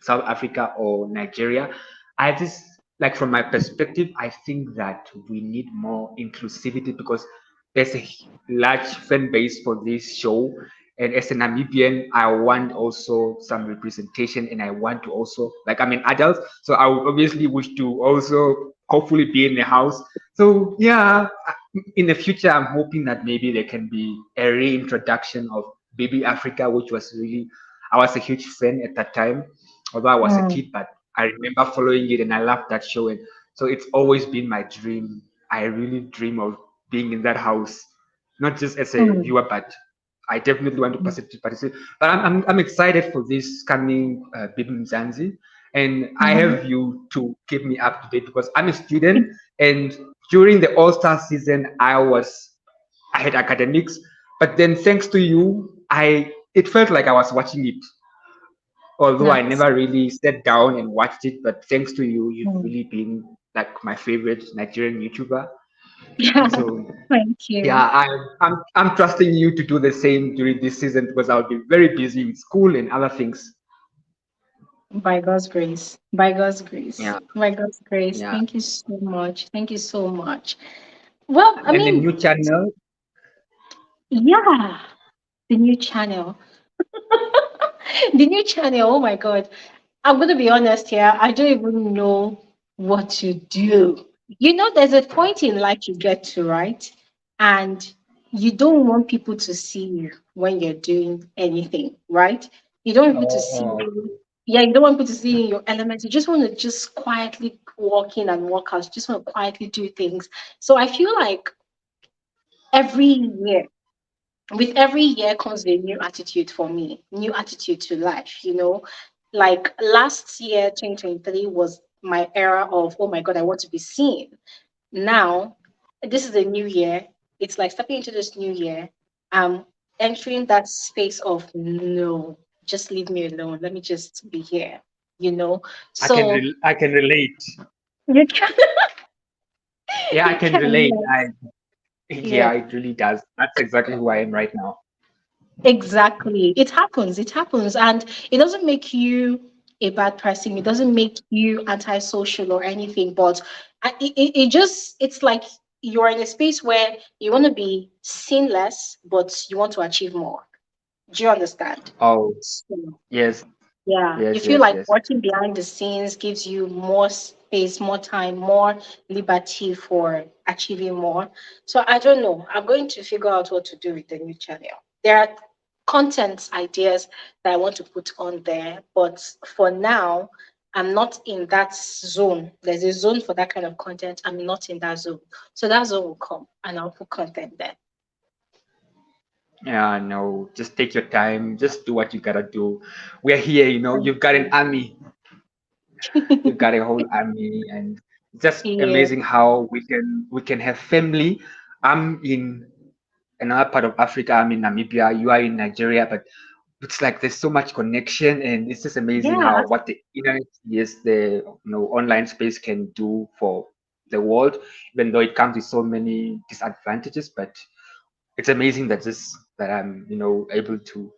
South Africa or Nigeria, I just, like, from my perspective, I think that we need more inclusivity because there's a large fan base for this show. And as a Namibian, I want also some representation, and I want to also, like, I'm an adult, so I would obviously wish to also hopefully be in the house. So yeah, in the future, I'm hoping that maybe there can be a reintroduction of Baby Africa, which was really, I was a huge fan at that time, although I was a Mm. kid, but I remember following it and I loved that show. And so it's always been my dream. I really dream of being in that house, not just as a Mm. viewer, but I definitely want to participate. But I'm excited for this coming Bibi Mzanzi. And I Mm-hmm. have you to keep me up to date because I'm a student. And during the All Star season, I had academics. But then thanks to you, it felt like I was watching it, although I Nice. never really sat down and watched it. But thanks to you, you've Mm. really been like my favorite Nigerian YouTuber. Yeah, So thank you. yeah, I'm trusting you to do the same during this season because I'll be very busy with school and other things. By God's grace. By God's grace. Yeah, By God's grace. yeah. Thank you so much. Thank you so much. Well, I And the mean, new channel, yeah, the new channel. The new channel. Oh my God. I'm going to be honest here. I don't even know what to do. There's a point in life you get to, right? And you don't want people to see you when you're doing anything, right? You don't want people to see oh, you. Yeah, you don't want people to see you in your elements. You just want to just quietly walk in and walk out. You just want to quietly do things. So I feel like every year, with every year comes a new attitude for me, new attitude to life, Like last year, 2023 was my era of, oh my God, I want to be seen. Now, this is a new year. It's like stepping into this new year. I'm entering that space of no, just leave me alone. Let me just be here, you know. So I can relate. you can, Yeah, I you can can, relate. yes, I yes. yeah, it really does. That's exactly who I am right now. Exactly. It happens. It happens. And it doesn't make you a bad person. It doesn't make you antisocial or anything. But it's like you're in a space where you want to be seen less, but you want to achieve more. Do you understand? Oh, So, yes, yeah. You yes, feel yes, like yes. working behind the scenes gives you more space, more time, more liberty for achieving more. So I don't know. I'm going to figure out what to do with the new channel. There are content ideas that I want to put on there, but for now, I'm not in that zone. There's a zone for that kind of content. I'm not in that zone. So that zone will come and I'll put content there. Yeah, no, just take your time. Just do what you gotta do. We're here, Thank you've got an you. army. You've got a whole army, and it's just Yeah. amazing how we can have family. I'm in another part of Africa. I'm in Namibia. You are in Nigeria, but it's like there's so much connection, and it's just amazing Yeah. how what the internet is, the online space can do for the world, even though it comes with so many disadvantages. But it's amazing that I'm able to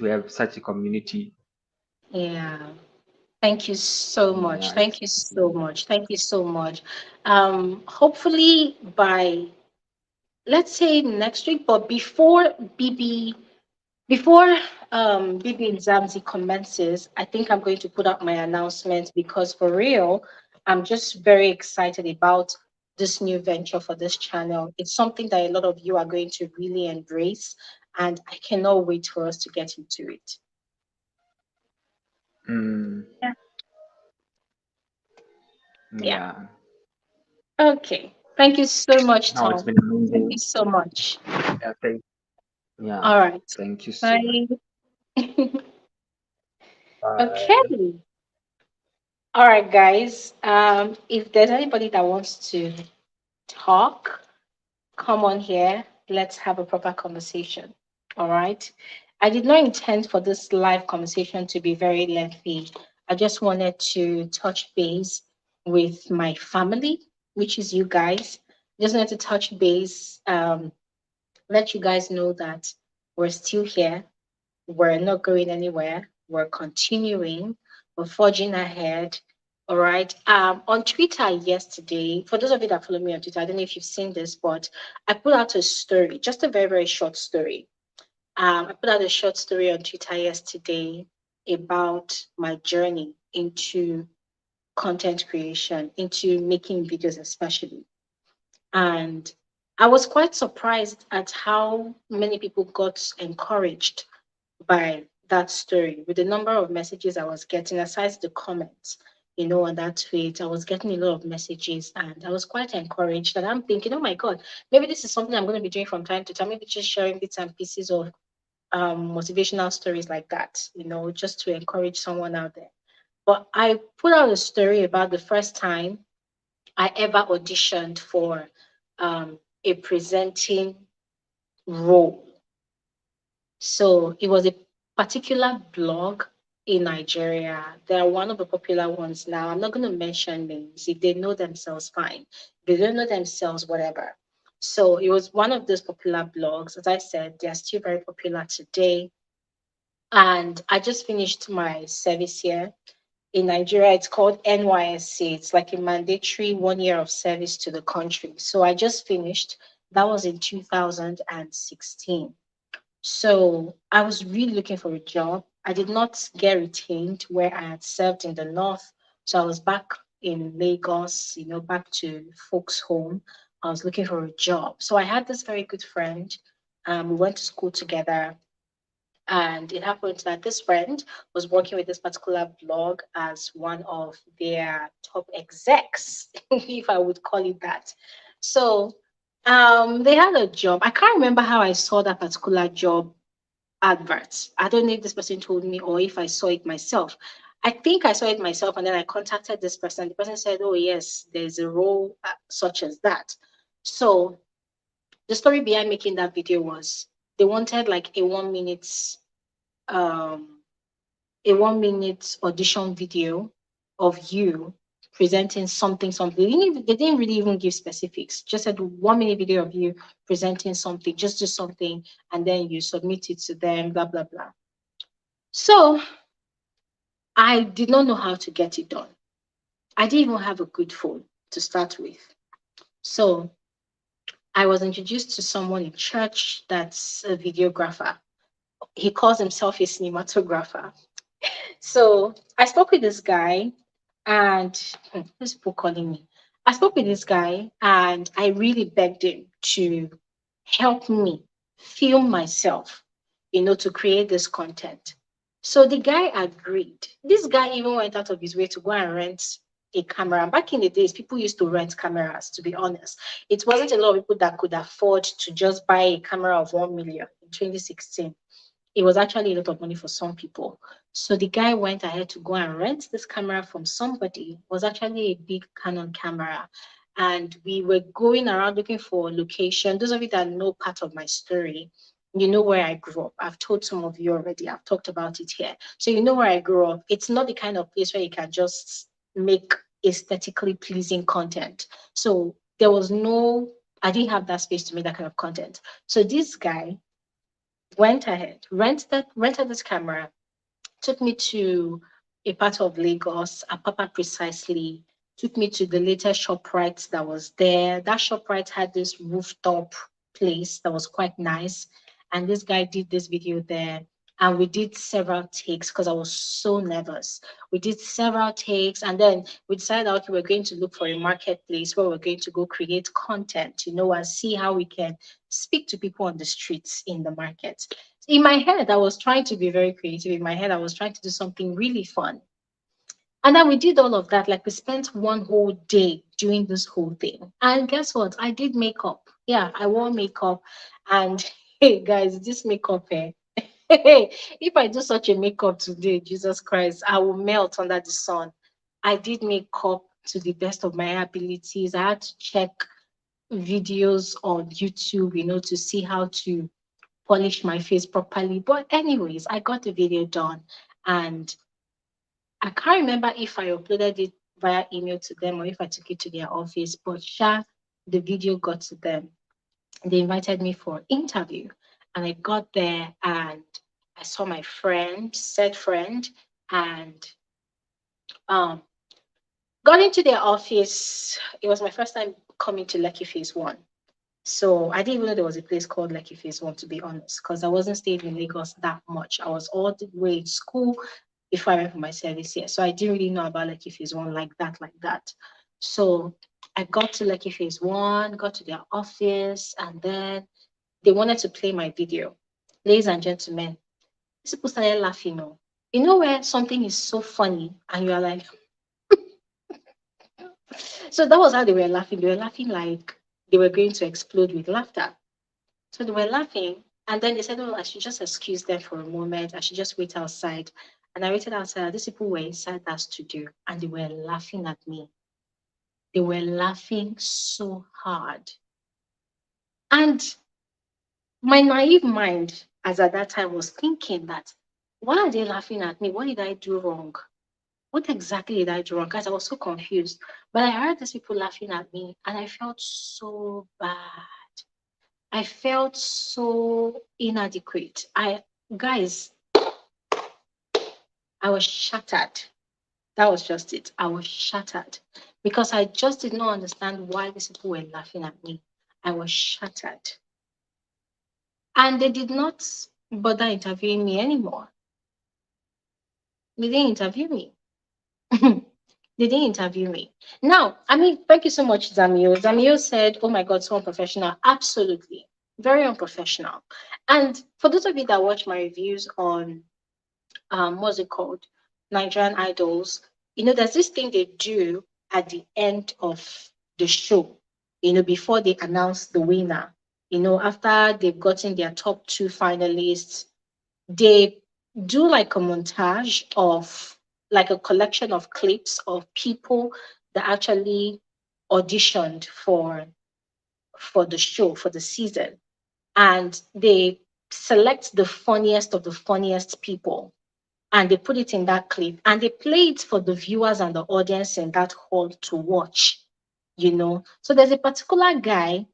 have such a community. Yeah. Thank you so much. Yeah, it's Thank you so much. Thank you so much. Hopefully by let's say next week, but before BB and Zamzi commences, I think I'm going to put out my announcement because for real, I'm just very excited about this new venture for this channel. It's something that a lot of you are going to really embrace, and I cannot wait for us to get into it. mm, Yeah. Yeah. yeah. Okay. Thank you so much, No, it's Tom. been Thank you amazing. so much. Yeah, yeah. All right. Thank you so much. Bye. Bye. Okay. All right, guys. If there's anybody that wants to talk, come on here. Let's have a proper conversation. All right. I did not intend for this live conversation to be very lengthy. I just wanted to touch base with my family, which is you guys. Just wanted to touch base, let you guys know that we're still here. We're not going anywhere. We're continuing. We're forging ahead. All right. On Twitter yesterday, for those of you that follow me on Twitter, I don't know if you've seen this, but I put out a story, just a very, very short story. I put out a short story on Twitter yesterday about my journey into content creation, into making videos, especially. And I was quite surprised at how many people got encouraged by that story with the number of messages I was getting, aside the comments, on that tweet. I was getting a lot of messages and I was quite encouraged. And I'm thinking, oh my God, maybe this is something I'm going to be doing from time to time, maybe just sharing bits and pieces of motivational stories like that, just to encourage someone out there. But I put out a story about the first time I ever auditioned for a presenting role. So it was a particular blog in Nigeria. They are one of the popular ones now. I'm not going to mention names. If they know themselves, fine. If they don't know themselves, whatever. So it was one of those popular blogs. As I said, they are still very popular today. And I just finished my service here in Nigeria. It's called NYSC. It's like a mandatory 1 year of service to the country. So I just finished. That was in 2016. So I was really looking for a job. I did not get retained where I had served in the north. So I was back in Lagos, back to folks' home. I was looking for a job. So I had this very good friend. We went to school together. And it happened that this friend was working with this particular blog as one of their top execs, if I would call it that. So they had a job. I can't remember how I saw that particular job adverts. I don't know if this person told me or if I saw it myself. I think I saw it myself, and then I contacted this person. The person said, "Oh yes, there's a role such as that." So the story behind making that video was they wanted like um a 1 minute audition video of you presenting something. They didn't really even give specifics, just said 1 minute video of you presenting something, just do something, and then you submit it to them, blah blah blah. So I did not know how to get it done. I didn't even have a good phone to start with. So I was introduced to someone in church that's a videographer. He calls himself a cinematographer. So I spoke with this guy, and these people calling me. I spoke with this guy, and I really begged him to help me film myself, to create this content. So the guy agreed. This guy even went out of his way to go and rent a camera. Back in the days, people used to rent cameras, to be honest. It wasn't a lot of people that could afford to just buy a camera of 1 million in 2016. It was actually a lot of money for some people. So the guy went ahead to go and rent this camera from somebody. It was actually a big Canon camera. And we were going around looking for location. Those of you that know part of my story, you know where I grew up. I've told some of you already. I've talked about it here. So you know where I grew up. It's not the kind of place where you can just make aesthetically pleasing content. So I didn't have that space to make that kind of content. So this guy went ahead, rented this camera, took me to a part of Lagos, Apapa precisely, took me to the latest ShopRite that was there. That ShopRite had this rooftop place that was quite nice. And this guy did this video there. And we did several takes because I was so nervous. We did several takes, and then we decided, okay, we're going to look for a marketplace where we're going to go create content, and see how we can speak to people on the streets in the market. In my head, I was trying to be very creative. In my head, I was trying to do something really fun. And then we did all of that. Like we spent one whole day doing this whole thing. And guess what? I did makeup. Yeah, I wore makeup. And hey, guys, this makeup, if I do such a makeup today, Jesus Christ, I will melt under the sun. I did makeup to the best of my abilities. I had to check videos on YouTube, to see how to polish my face properly. But anyways, I got the video done, and I can't remember if I uploaded it via email to them or if I took it to their office, but the video got to them. They invited me for an interview, and I got there and I saw my said friend, and um got into their office. It was my first time coming to Lekki Phase 1. So I didn't even know there was a place called Lekki Phase 1, to be honest, because I wasn't staying in Lagos that much. I was all the way in school before I went for my service here. So I didn't really know about Lekki Phase 1 like that. So I got to Lekki Phase 1, got to their office, and then they wanted to play my video. Ladies and gentlemen, these people started laughing. You know where something is so funny and you are like, so that was how they were laughing. They were laughing like they were going to explode with laughter. So they were laughing. And then they said, oh, I should just excuse them for a moment. I should just wait outside. And I waited outside. These people were inside that studio and they were laughing at me. They were laughing so hard. And my naive mind, as at that time, was thinking that why are they laughing at me? What did I do wrong? What exactly did I do wrong? Guys, I was so confused. But I heard these people laughing at me and I felt so bad. I felt so inadequate. Guys, I was shattered. That was just it. I was shattered because I just did not understand why these people were laughing at me. I was shattered. And they did not bother interviewing me anymore. They didn't interview me. They didn't interview me. Now, I mean, thank you so much, Zamio. Zamio said, oh my God, so unprofessional. Absolutely. Very unprofessional. And for those of you that watch my reviews on, what's it called? Nigerian Idols, there's this thing they do at the end of the show, before they announce the winner. After they've gotten their top two finalists, they do like a montage of like a collection of clips of people that actually auditioned for the show, for the season, and they select the funniest of the funniest people and they put it in that clip and they play it for the viewers and the audience in that hall to watch. So there's a particular guy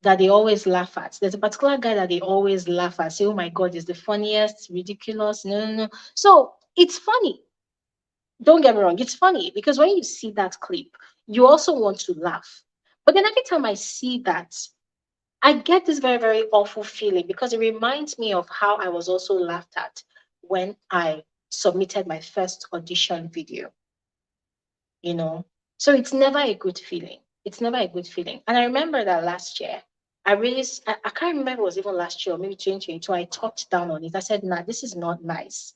that they always laugh at. There's a particular guy that they always laugh at. Say, oh my God, is the funniest, ridiculous. No, no, no. So it's funny. Don't get me wrong. It's funny because when you see that clip, you also want to laugh. But then every time I see that, I get this very, very awful feeling because it reminds me of how I was also laughed at when I submitted my first audition video, you know. So it's never a good feeling. It's never a good feeling. And I remember that last year, I can't remember if it was even last year or maybe 2022, I talked down on it. I said, nah, this is not nice.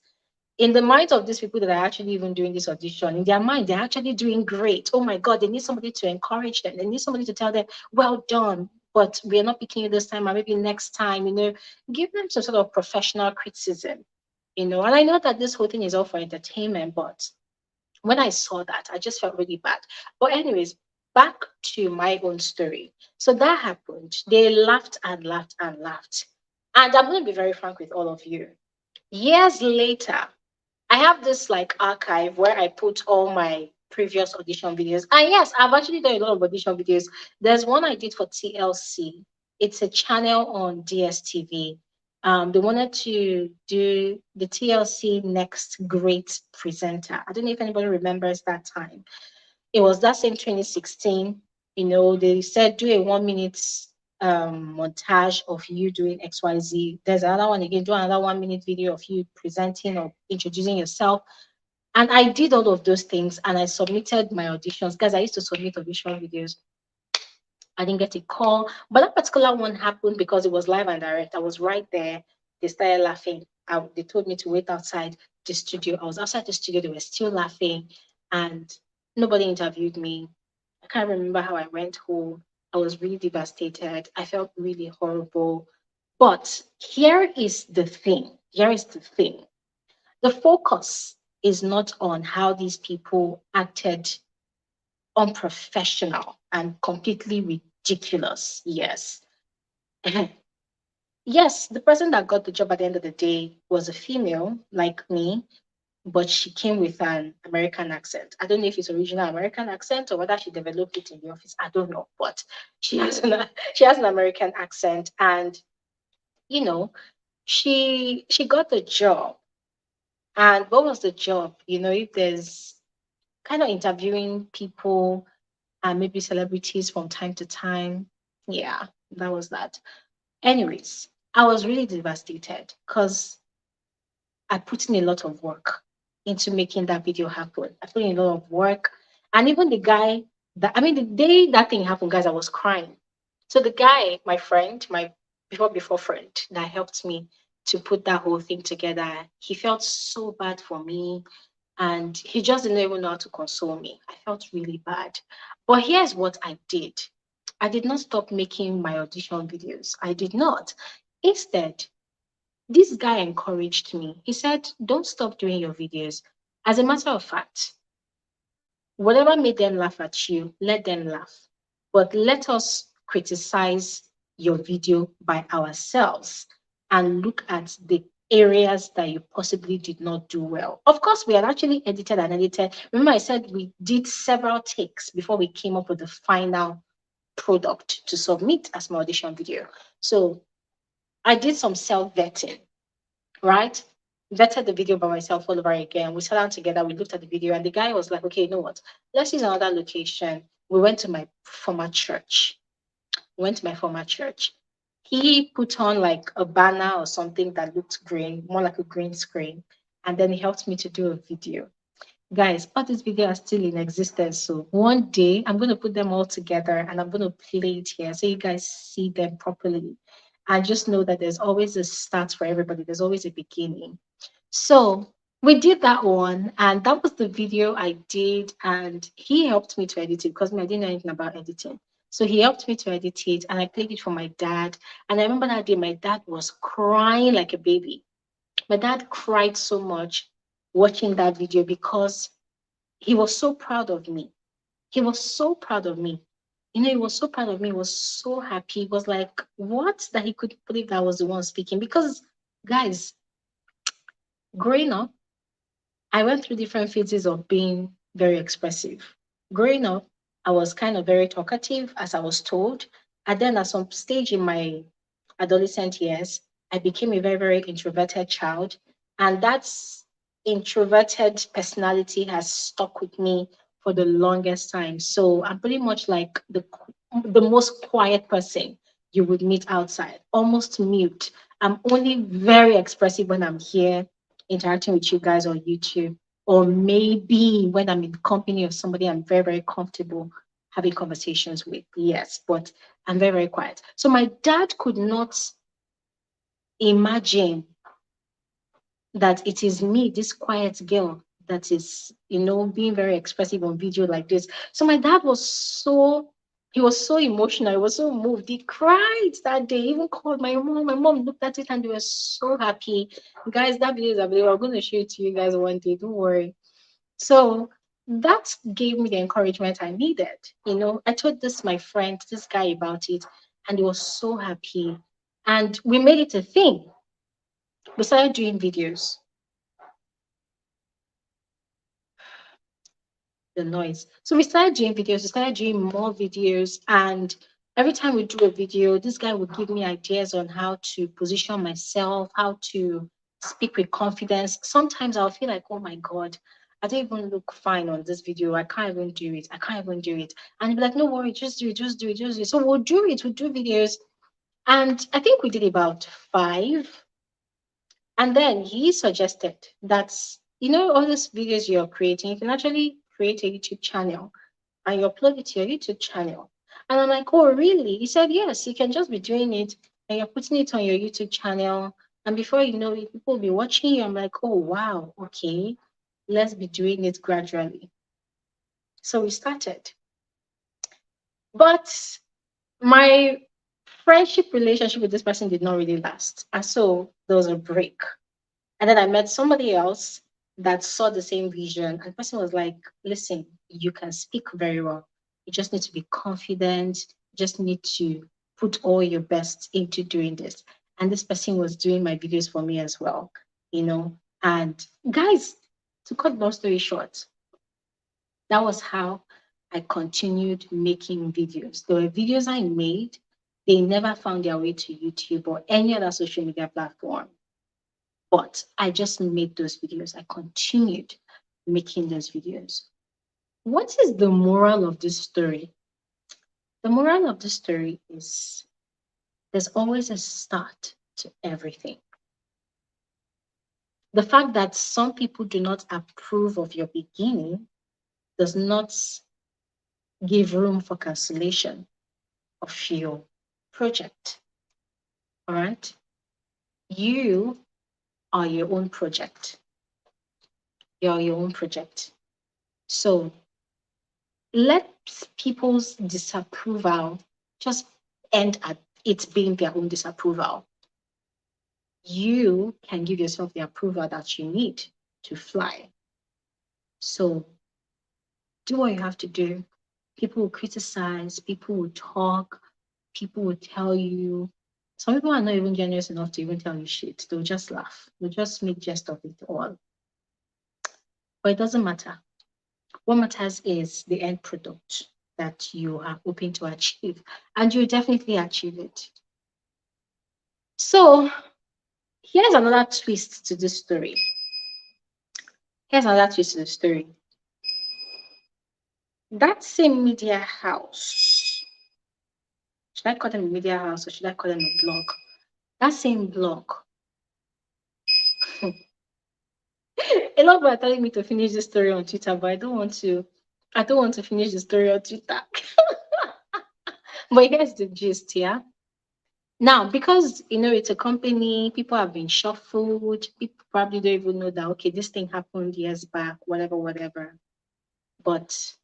In the minds of these people that are actually even doing this audition, in their mind, they're actually doing great. Oh my God, they need somebody to encourage them. They need somebody to tell them, well done, but we're not picking you this time, or maybe next time, give them some sort of professional criticism, And I know that this whole thing is all for entertainment, but when I saw that, I just felt really bad. But anyways, back to my own story. So that happened. They laughed and laughed and laughed. And I'm going to be very frank with all of you. Years later, I have this like archive where I put all my previous audition videos. And yes, I've actually done a lot of audition videos. There's one I did for TLC. It's a channel on DSTV. They wanted to do the TLC Next Great Presenter. I don't know if anybody remembers that time. It was that same 2016. They said do a 1 minute montage of you doing XYZ. There's another one again, do another 1 minute video of you presenting or introducing yourself. And I did all of those things and I submitted my auditions. Guys, I used to submit audition videos. I didn't get a call, but that particular one happened because it was live and direct. I was right there. They started laughing. They told me to wait outside the studio. I was outside the studio. They were still laughing and nobody interviewed me. I can't remember how I went home. I was really devastated. I felt really horrible. But here is the thing. Here is the thing. The focus is not on how these people acted unprofessional and completely ridiculous. Yes. Yes, the person that got the job at the end of the day was a female like me, but she came with an American accent. I don't know if it's original American accent or whether she developed it in the office. I don't know, but she has an American accent, and she got the job. And what was the job? If there's kind of interviewing people and maybe celebrities from time to time. Yeah, that was that. Anyways, I was really devastated because I put in a lot of work into making that video happen. I put in a lot of work. And even the guy the day that thing happened, guys, I was crying. So the guy, my friend, my before friend that helped me to put that whole thing together, he felt so bad for me. And he just didn't even know how to console me. I felt really bad. But here's what I did. I did not stop making my audition videos. I did not. Instead, this guy encouraged me. He said, don't stop doing your videos. As a matter of fact, whatever made them laugh at you, let them laugh. But let us criticize your video by ourselves and look at the areas that you possibly did not do well. Of course, we had actually edited and edited. Remember, I said we did several takes before we came up with the final product to submit as my audition video. So I did some self vetting, right? Vetted the video by myself all over again. We sat down together, we looked at the video, and the guy was like, okay, you know what? Let's use another location. We went to my former church. Went to my former church. He put on like a banner or something that looked green, more like a green screen. And then he helped me to do a video. Guys, all these videos are still in existence. So one day I'm going to put them all together and I'm going to play it here so you guys see them properly. And just know that there's always a start for everybody, there's always a beginning. So we did that one, and that was the video I did. And he helped me to edit it because I didn't know anything about editing. So he helped me to edit it, and I played it for my dad. And I remember that day, my dad was crying like a baby. My dad cried so much watching that video because he was so proud of me. He was so proud of me. You know, he was so proud of me. He was so happy. He was like, what? That he could believe that I was the one speaking. Because, guys, growing up, I went through different phases of being very expressive. Growing up, I was kind of very talkative, as I was told. And then at some stage in my adolescent years, I became a very, very introverted child. And that's introverted personality has stuck with me for the longest time. So I'm pretty much like the most quiet person you would meet outside, almost mute. I'm only very expressive when I'm here interacting with you guys on YouTube, or maybe when I'm in company of somebody I'm very, very comfortable having conversations with. Yes, but I'm very, very quiet. So my dad could not imagine that it is me, this quiet girl, that is, being very expressive on video like this. So my dad was he was so emotional. He was so moved. He cried that day. He even called my mom. My mom looked at it and they were so happy. Guys, that video is available. I'm going to show it to you guys one day. Don't worry. So that gave me the encouragement I needed. I told my friend, this guy about it, and he was so happy. And we made it a thing. We started doing videos. The noise. So we started doing videos, we started doing more videos, and every time we do a video, this guy would give me ideas on how to position myself, how to speak with confidence. Sometimes I'll feel like, oh my God, I don't even look fine on this video. I can't even do it. I can't even do it. And he'd be like, no worry, just do it, just do it, just do it. So we'll do it, we'll do videos. And I think we did about 5. And then he suggested that, all these videos you're creating, you can actually create a YouTube channel and you upload it to your YouTube channel. And I'm like, oh, really? He said, yes, you can just be doing it and you're putting it on your YouTube channel. And before you know it, people will be watching you. I'm like, oh, wow, okay, let's be doing it gradually. So we started. But my friendship relationship with this person did not really last. And so there was a break. And then I met somebody else that saw the same vision. And the person was like, listen, you can speak very well. You just need to be confident. You just need to put all your best into doing this. And this person was doing my videos for me as well, And guys, to cut long story short, that was how I continued making videos. There were videos I made, they never found their way to YouTube or any other social media platform. But I just made those videos. I continued making those videos. What is the moral of this story? The moral of the story is there's always a start to everything. The fact that some people do not approve of your beginning does not give room for cancellation of your project. All right? You are your own project. You're your own project. So let people's disapproval just end at it being their own disapproval. You can give yourself the approval that you need to fly. So do what you have to do. People will criticize, people will talk, people will tell you Some people are not even generous enough to even tell you shit. They'll just laugh. They'll just make jest of it all. But it doesn't matter. What matters is the end product that you are hoping to achieve, and you definitely achieve it. So here's another twist to this story. Here's another twist to the story. That same media house, should I call them a media house or should I call them a blog? That same blog. A lot of people are telling me to finish the story on Twitter, but I don't want to. I don't want to finish the story on Twitter. But here's the gist, yeah. Now, because it's a company, people have been shuffled. People probably don't even know that this thing happened years back, whatever, whatever. But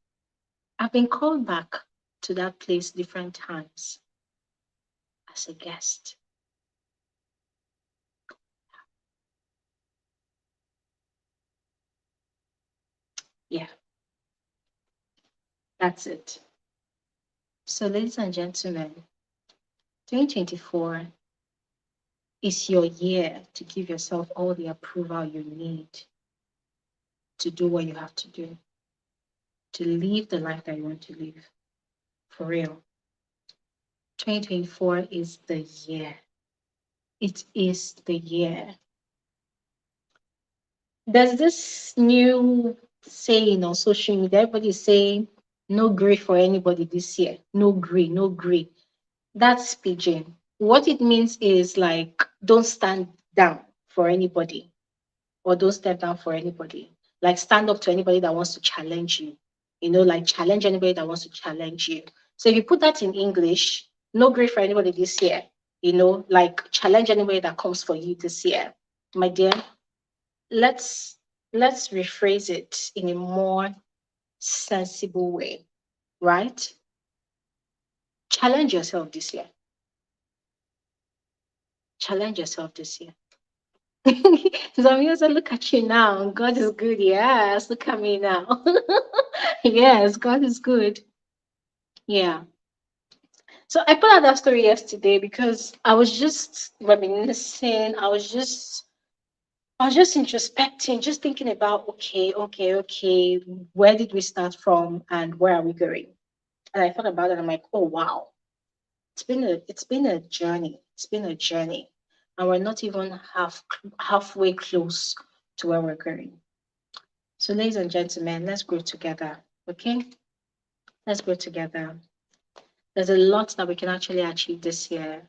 I've been called back to that place different times as a guest. Yeah, that's it. So, ladies and gentlemen, 2024 is your year to give yourself all the approval you need to do what you have to do, to live the life that you want to live. For real. 2024 is the year. It is the year. There's this new saying on social media, everybody's saying, no grief for anybody this year. No grief, no grief. That's pidgin. What it means is like, don't stand down for anybody or don't step down for anybody. Like stand up to anybody that wants to challenge you. Like challenge anybody that wants to challenge you. So if you put that in English, no grief for anybody this year. Like challenge anybody that comes for you this year. My dear, let's rephrase it in a more sensible way, right? Challenge yourself this year. Challenge yourself this year. Some years look at you now. God is good. Yes, look at me now. Yes, God is good. Yeah. So I put out that story yesterday because I was just reminiscing. I was just introspecting, just thinking about okay, where did we start from and where are we going? And I thought about it. I'm like, oh wow, it's been a journey. It's been a journey, and we're not even halfway close to where we're going. So, ladies and gentlemen, let's grow together. Okay, let's grow together. There's a lot that we can actually achieve this year.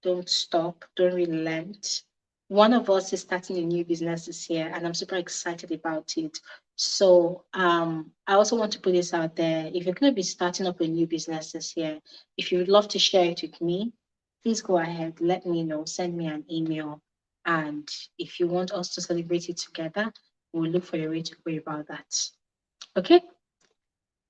Don't stop. Don't relent. One of us is starting a new business this year, and I'm super excited about it. So I also want to put this out there. If you're going to be starting up a new business this year, if you would love to share it with me, please go ahead, let me know, send me an email. And if you want us to celebrate it together, we'll look for a way to go about that. Okay?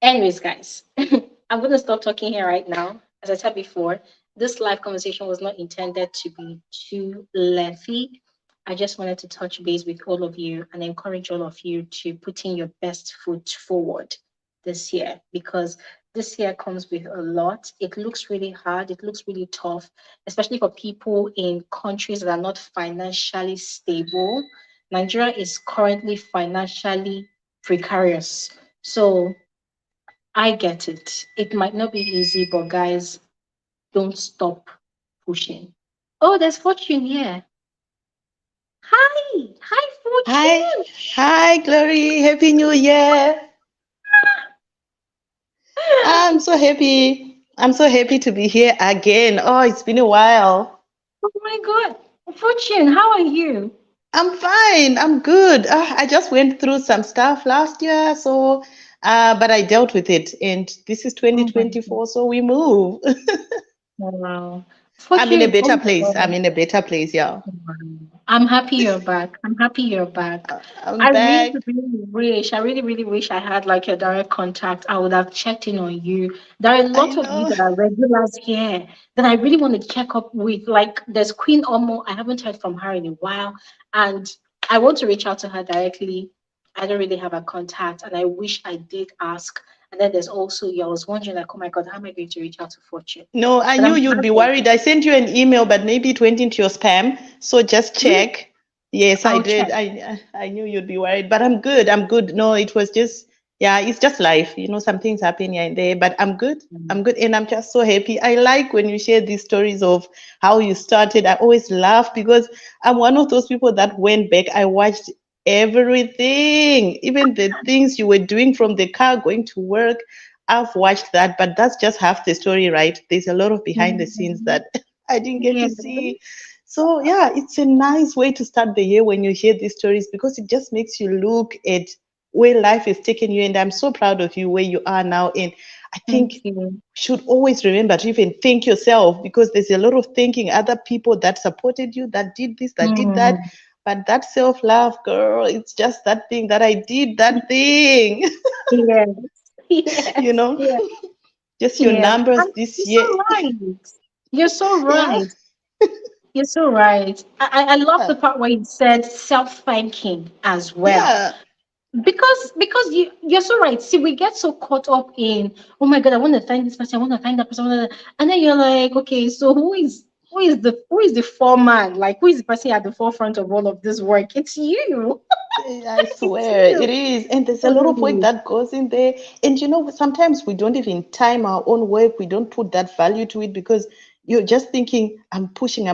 Anyways, guys, I'm going to stop talking here right now. As I said before, this live conversation was not intended to be too lengthy. I just wanted to touch base with all of you and encourage all of you to put in your best foot forward this year, because this year comes with a lot. It looks really hard. It looks really tough, especially for people in countries that are not financially stable. Nigeria is currently financially precarious. So I get it. It might not be easy, but guys, don't stop pushing. Oh, there's Fortune here. Hi, Hi, Fortune. hi, Glory. Happy New Year. I'm so happy. I'm so happy to be here again. Oh, it's been a while. Oh my God, Fortune, how are you? I'm fine. I'm good. I just went through some stuff last year, but I dealt with it. And this is Oh my God, 2024, so we move. wow. I'm in a Fortune, oh better my place. I'm God. in a better place, yeah. Wow. I'm happy you're back. I'm happy you're back. I'm back. I really, really wish I had like your direct contact. I would have checked in on you. There are a I lot of you know. that are regulars here that I really want to check up with. Like there's Queen Omo. I haven't heard from her in a while. And I want to reach out to her directly. I don't really have a contact, and I wish I did ask. And then there's also you. I was wondering, like, oh my God, how am I going to reach out to Fortune? No, I But knew I'm you'd glad be that worried. I sent you an email, but maybe it went into your spam. So just really, check. Yes, I I'll check. did. I knew you'd be worried, but I'm good. I'm good. No, it was just, yeah, it's just life. You know, some things happen here and there, but I'm good. Mm. I'm good. And I'm just so happy. I like when you share these stories of how you started. I always laugh because I'm one of those people that went back. I watched everything, even the things you were doing from the car going to work. I've watched that, but that's just half the story, right? There's a lot of behind the scenes Mhm. that I didn't get Yeah. to see. So yeah, it's a nice way to start the year when you hear these stories because it just makes you look at where life is taking you. And I'm so proud of you where you are now. And I think Thank you. should always remember to even thank yourself because there's a lot of thanking other people that supported you, that did this, that did that. Mm. But that self-love, girl, it's just that thing that I did that thing, Yes. you Yes. know, Yes. just your Yes. numbers And this you're so year. right. You're so Yeah. right. You're so right. I love the Yeah. part where you said self-thanking as well. Yeah. Because you're so right. See, we get so caught up in, oh my God, I want to thank this person, I want to thank that person, and then you're like, okay, so who is the foreman? Like, who is the person at the forefront of all of this work? It's you. I It's swear it you. is. And there's a lot of work Totally. that goes in there. And you know, sometimes we don't even time our own work. We don't put that value to it because you're just thinking, I'm pushing,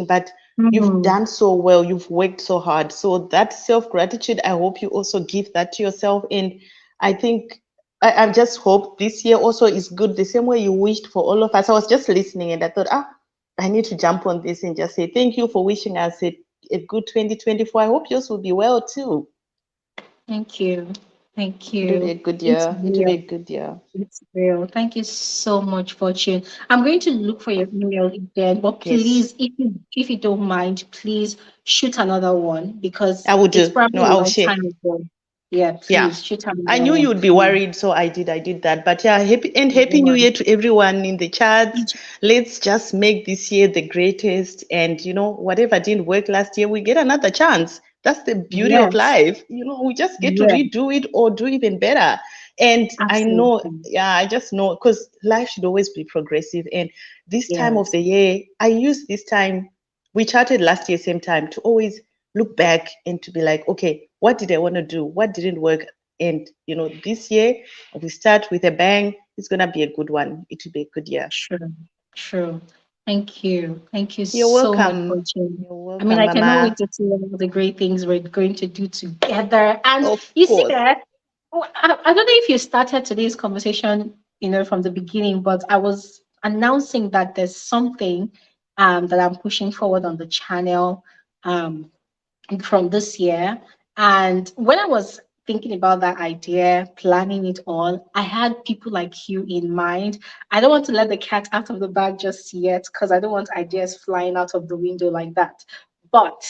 but you've Mm. done so well. You've worked so hard. So that self-gratitude, I hope you also give that to yourself. And I think I just hope this year also is good, the same way you wished for all of us. I was just listening and I thought, I need to jump on this and just say thank you for wishing us a good 2024. I hope yours will be well too. Thank you. Thank It will be you. a good It's year. It will be a real. good year. It's real. Thank you so much, Fortune. I'm going to look for your email again, but Yes, please, if you don't mind, please shoot another one because I will it's do. No, probably a I'll long share. time ago. Yeah, Yeah. please shoot I another knew one, you'd be please. worried, so I did. I did that. But yeah, happy No new year worries. to everyone in the chats. Let's just make this year the greatest. And you know, whatever didn't work last year, we get another chance. That's the beauty of Yes, life. You know, we just get to yes, redo it or do even better. And I know, absolutely. yeah, I just know because life should always be progressive. And this time of Yes. the year, I use this time, we chatted last year, same time, to always look back and to be like, okay, what did I want to do? What didn't work? And you know, this year we start with a bang. It's gonna be a good one. It will be a good year. True, true. Thank you. Thank you You're so much, welcome. Fortune. You're I mean, welcome, I cannot Mama. wait to see all the great things we're going to do together. And Of you see, course. I don't know if you started today's conversation, from the beginning, but I was announcing that there's something that I'm pushing forward on the channel. Um, from this year. And when I was thinking about that idea, planning it all, I had people like you in mind. I don't want to let the cat out of the bag just yet because I don't want ideas flying out of the window like that. But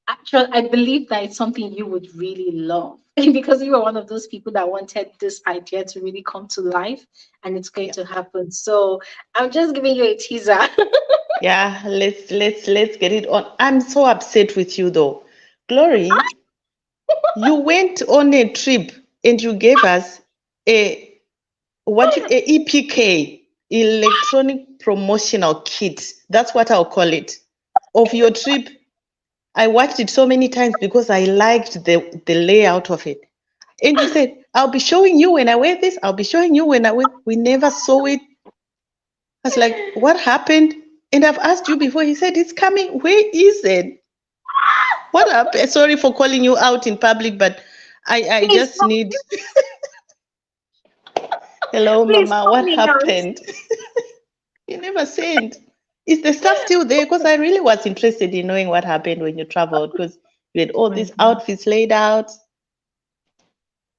actually, I believe that it's something you would really love because you were one of those people that wanted this idea to really come to life and it's going Yeah. to happen. So I'm just giving you a teaser. Yeah, let's get it on. I'm so upset with you though. Glory, you went on a trip and you gave us a a EPK, electronic promotional kit. That's what I'll call it. Of your trip. I watched it so many times because I liked the layout of it. And you said, I'll be showing you when I wear this. I'll be showing you when I wear. We never saw it. I was like, what happened? And I've asked you before. He said, it's coming. Where is it? What happened? Sorry for calling you out in public, but I Please, just need, hello, please Mama. call What me out. happened? You never said. Is the stuff still there? Because I really was interested in knowing what happened when you traveled because you had all these Mhm. outfits laid out.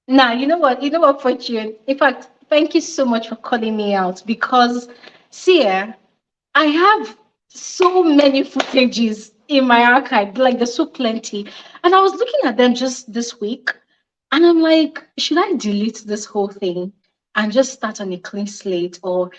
Now, you know what? You know what, Fortune? In fact, thank you so much for calling me out because, see, I have so many footages in my archive. Like, there's so plenty. And I was looking at them just this week, and I'm like, should I delete this whole thing and just start on a clean slate? Or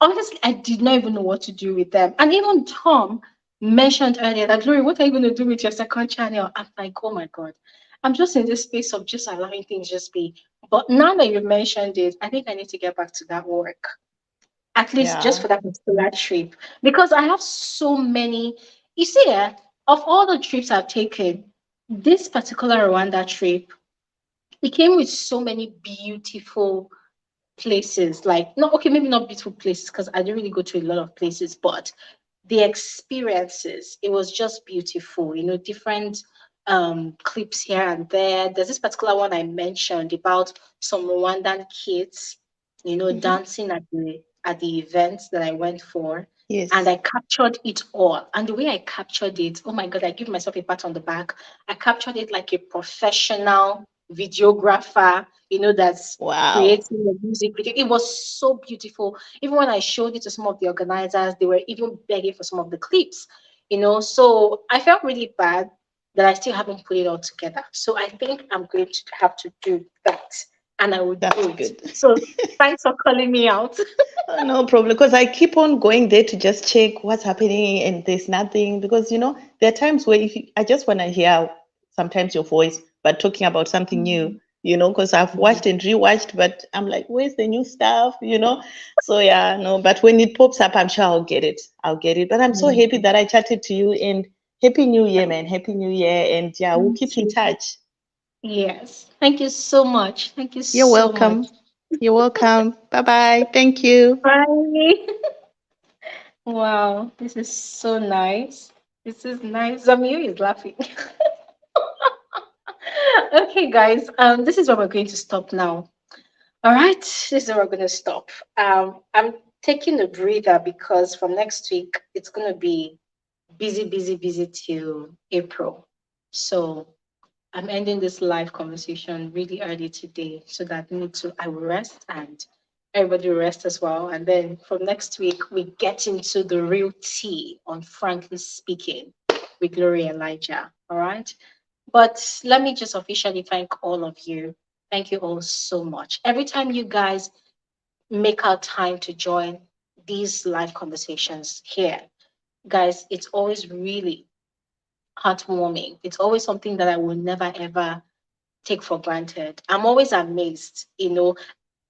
honestly, I did not even know what to do with them. And even Tom mentioned earlier that, Glory, what are you going to do with your second channel? I'm like, oh my God. I'm just in this space of just allowing things just be. But now that you mentioned it, I think I need to get back to that work, at least just Yeah. for that particular trip, because I have so many. You see, of all the trips I've taken, this particular Rwanda trip, it came with so many beautiful places. Like, no, okay, maybe not beautiful places because I didn't really go to a lot of places, but the experiences, it was just beautiful. Different clips here and there. There's this particular one I mentioned about some Rwandan kids, Mhm. dancing at the events that I went for. And Yes. I captured it all. And the way I captured it, oh my God, I give myself a pat on the back. I captured it like a professional videographer, that's Wow. creating a music video. It was so beautiful. Even when I showed it to some of the organizers, they were even begging for some of the clips. So I felt really bad that I still haven't put it all together. So I think I'm going to have to do that, and I will That's do it. good. So thanks for calling me out. No problem, because I keep on going there to just check what's happening, and there's nothing. Because there are times where I just want to hear sometimes your voice, but talking about something new. Because I've watched and rewatched, but I'm like, where's the new stuff? So yeah, no. But when it pops up, I'm sure I'll get it. I'll get it. But I'm so happy that I chatted to you, and happy New Year, man. Happy New Year, and yeah, we'll keep in touch. Yes. Thank you so much. Thank you You're so much. welcome. You're welcome. Bye bye. Thank you. Bye. Wow, this is so nice. This is nice. Zamir is laughing. Okay, guys. This is where we're going to stop now. All right, this is where we're going to stop. I'm taking a breather because from next week it's going to be busy, busy, busy till April. So I'm ending this live conversation really early today so that I will rest and everybody will rest as well. And then from next week, we get into the real tea on Frankly Speaking with Gloria Elijah. All right. But let me just officially thank all of you. Thank you all so much. Every time you guys make our time to join these live conversations here, guys, it's always really heartwarming. It's always something that I will never ever take for granted. I'm always amazed. You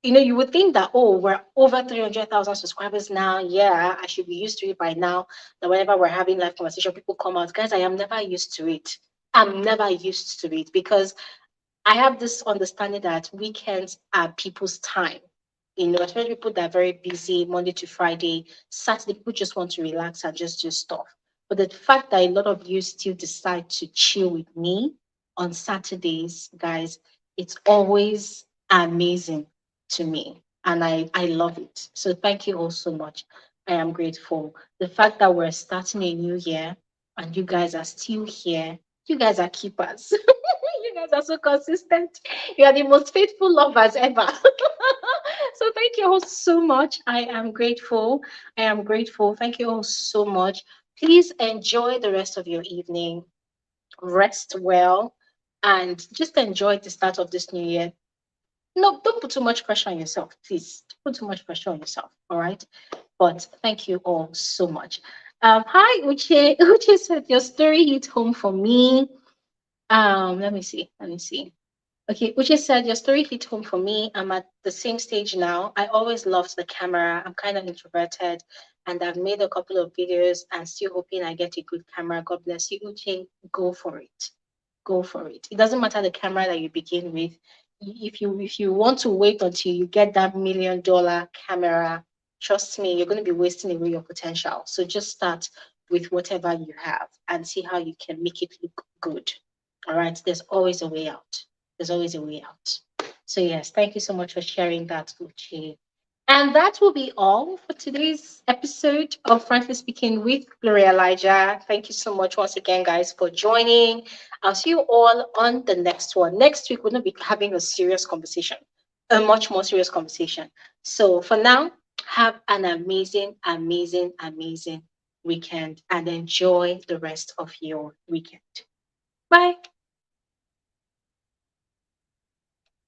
would think that, oh, we're over 300,000 subscribers now. Yeah, I should be used to it by now. That whenever we're having live conversation, people come out. Guys, I am never used to it. I'm never used to it because I have this understanding that weekends are people's time. Especially people that are very busy Monday to Friday. Saturday, people just want to relax and just do stuff. But the fact that a lot of you still decide to chill with me on Saturdays, guys, it's always amazing to me. And I love it. So thank you all so much. I am grateful. The fact that we're starting a new year and you guys are still here, you guys are keepers. You guys are so consistent. You are the most faithful lovers ever. So thank you all so much. I am grateful. I am grateful. Thank you all so much. Please enjoy the rest of your evening. Rest well and just enjoy the start of this new year. No, don't put too much pressure on yourself, please. Don't put too much pressure on yourself. All right. But thank you all so much. Hi, Uche. Uche said your story hit home for me. Let me see. Let me see. Okay, Uche said your story hit home for me. I'm at the same stage now. I always loved the camera. I'm kind of introverted, and I've made a couple of videos and still hoping I get a good camera. God bless you, Uche. Go for it. Go for it. It doesn't matter the camera that you begin with. If you want to wait until you get that $1 million camera, trust me, you're going to be wasting away your potential. So just start with whatever you have and see how you can make it look good. All right. There's always a way out. There's always a way out. So yes, thank you so much for sharing that, Uchi. And that will be all for today's episode of Frankly Speaking with Gloria Elijah. Thank you so much once again, guys, for joining. I'll see you all on the next one. Next week, we're going to be having a serious conversation, a much more serious conversation. So for now, have an amazing, amazing, amazing weekend and enjoy the rest of your weekend. Bye.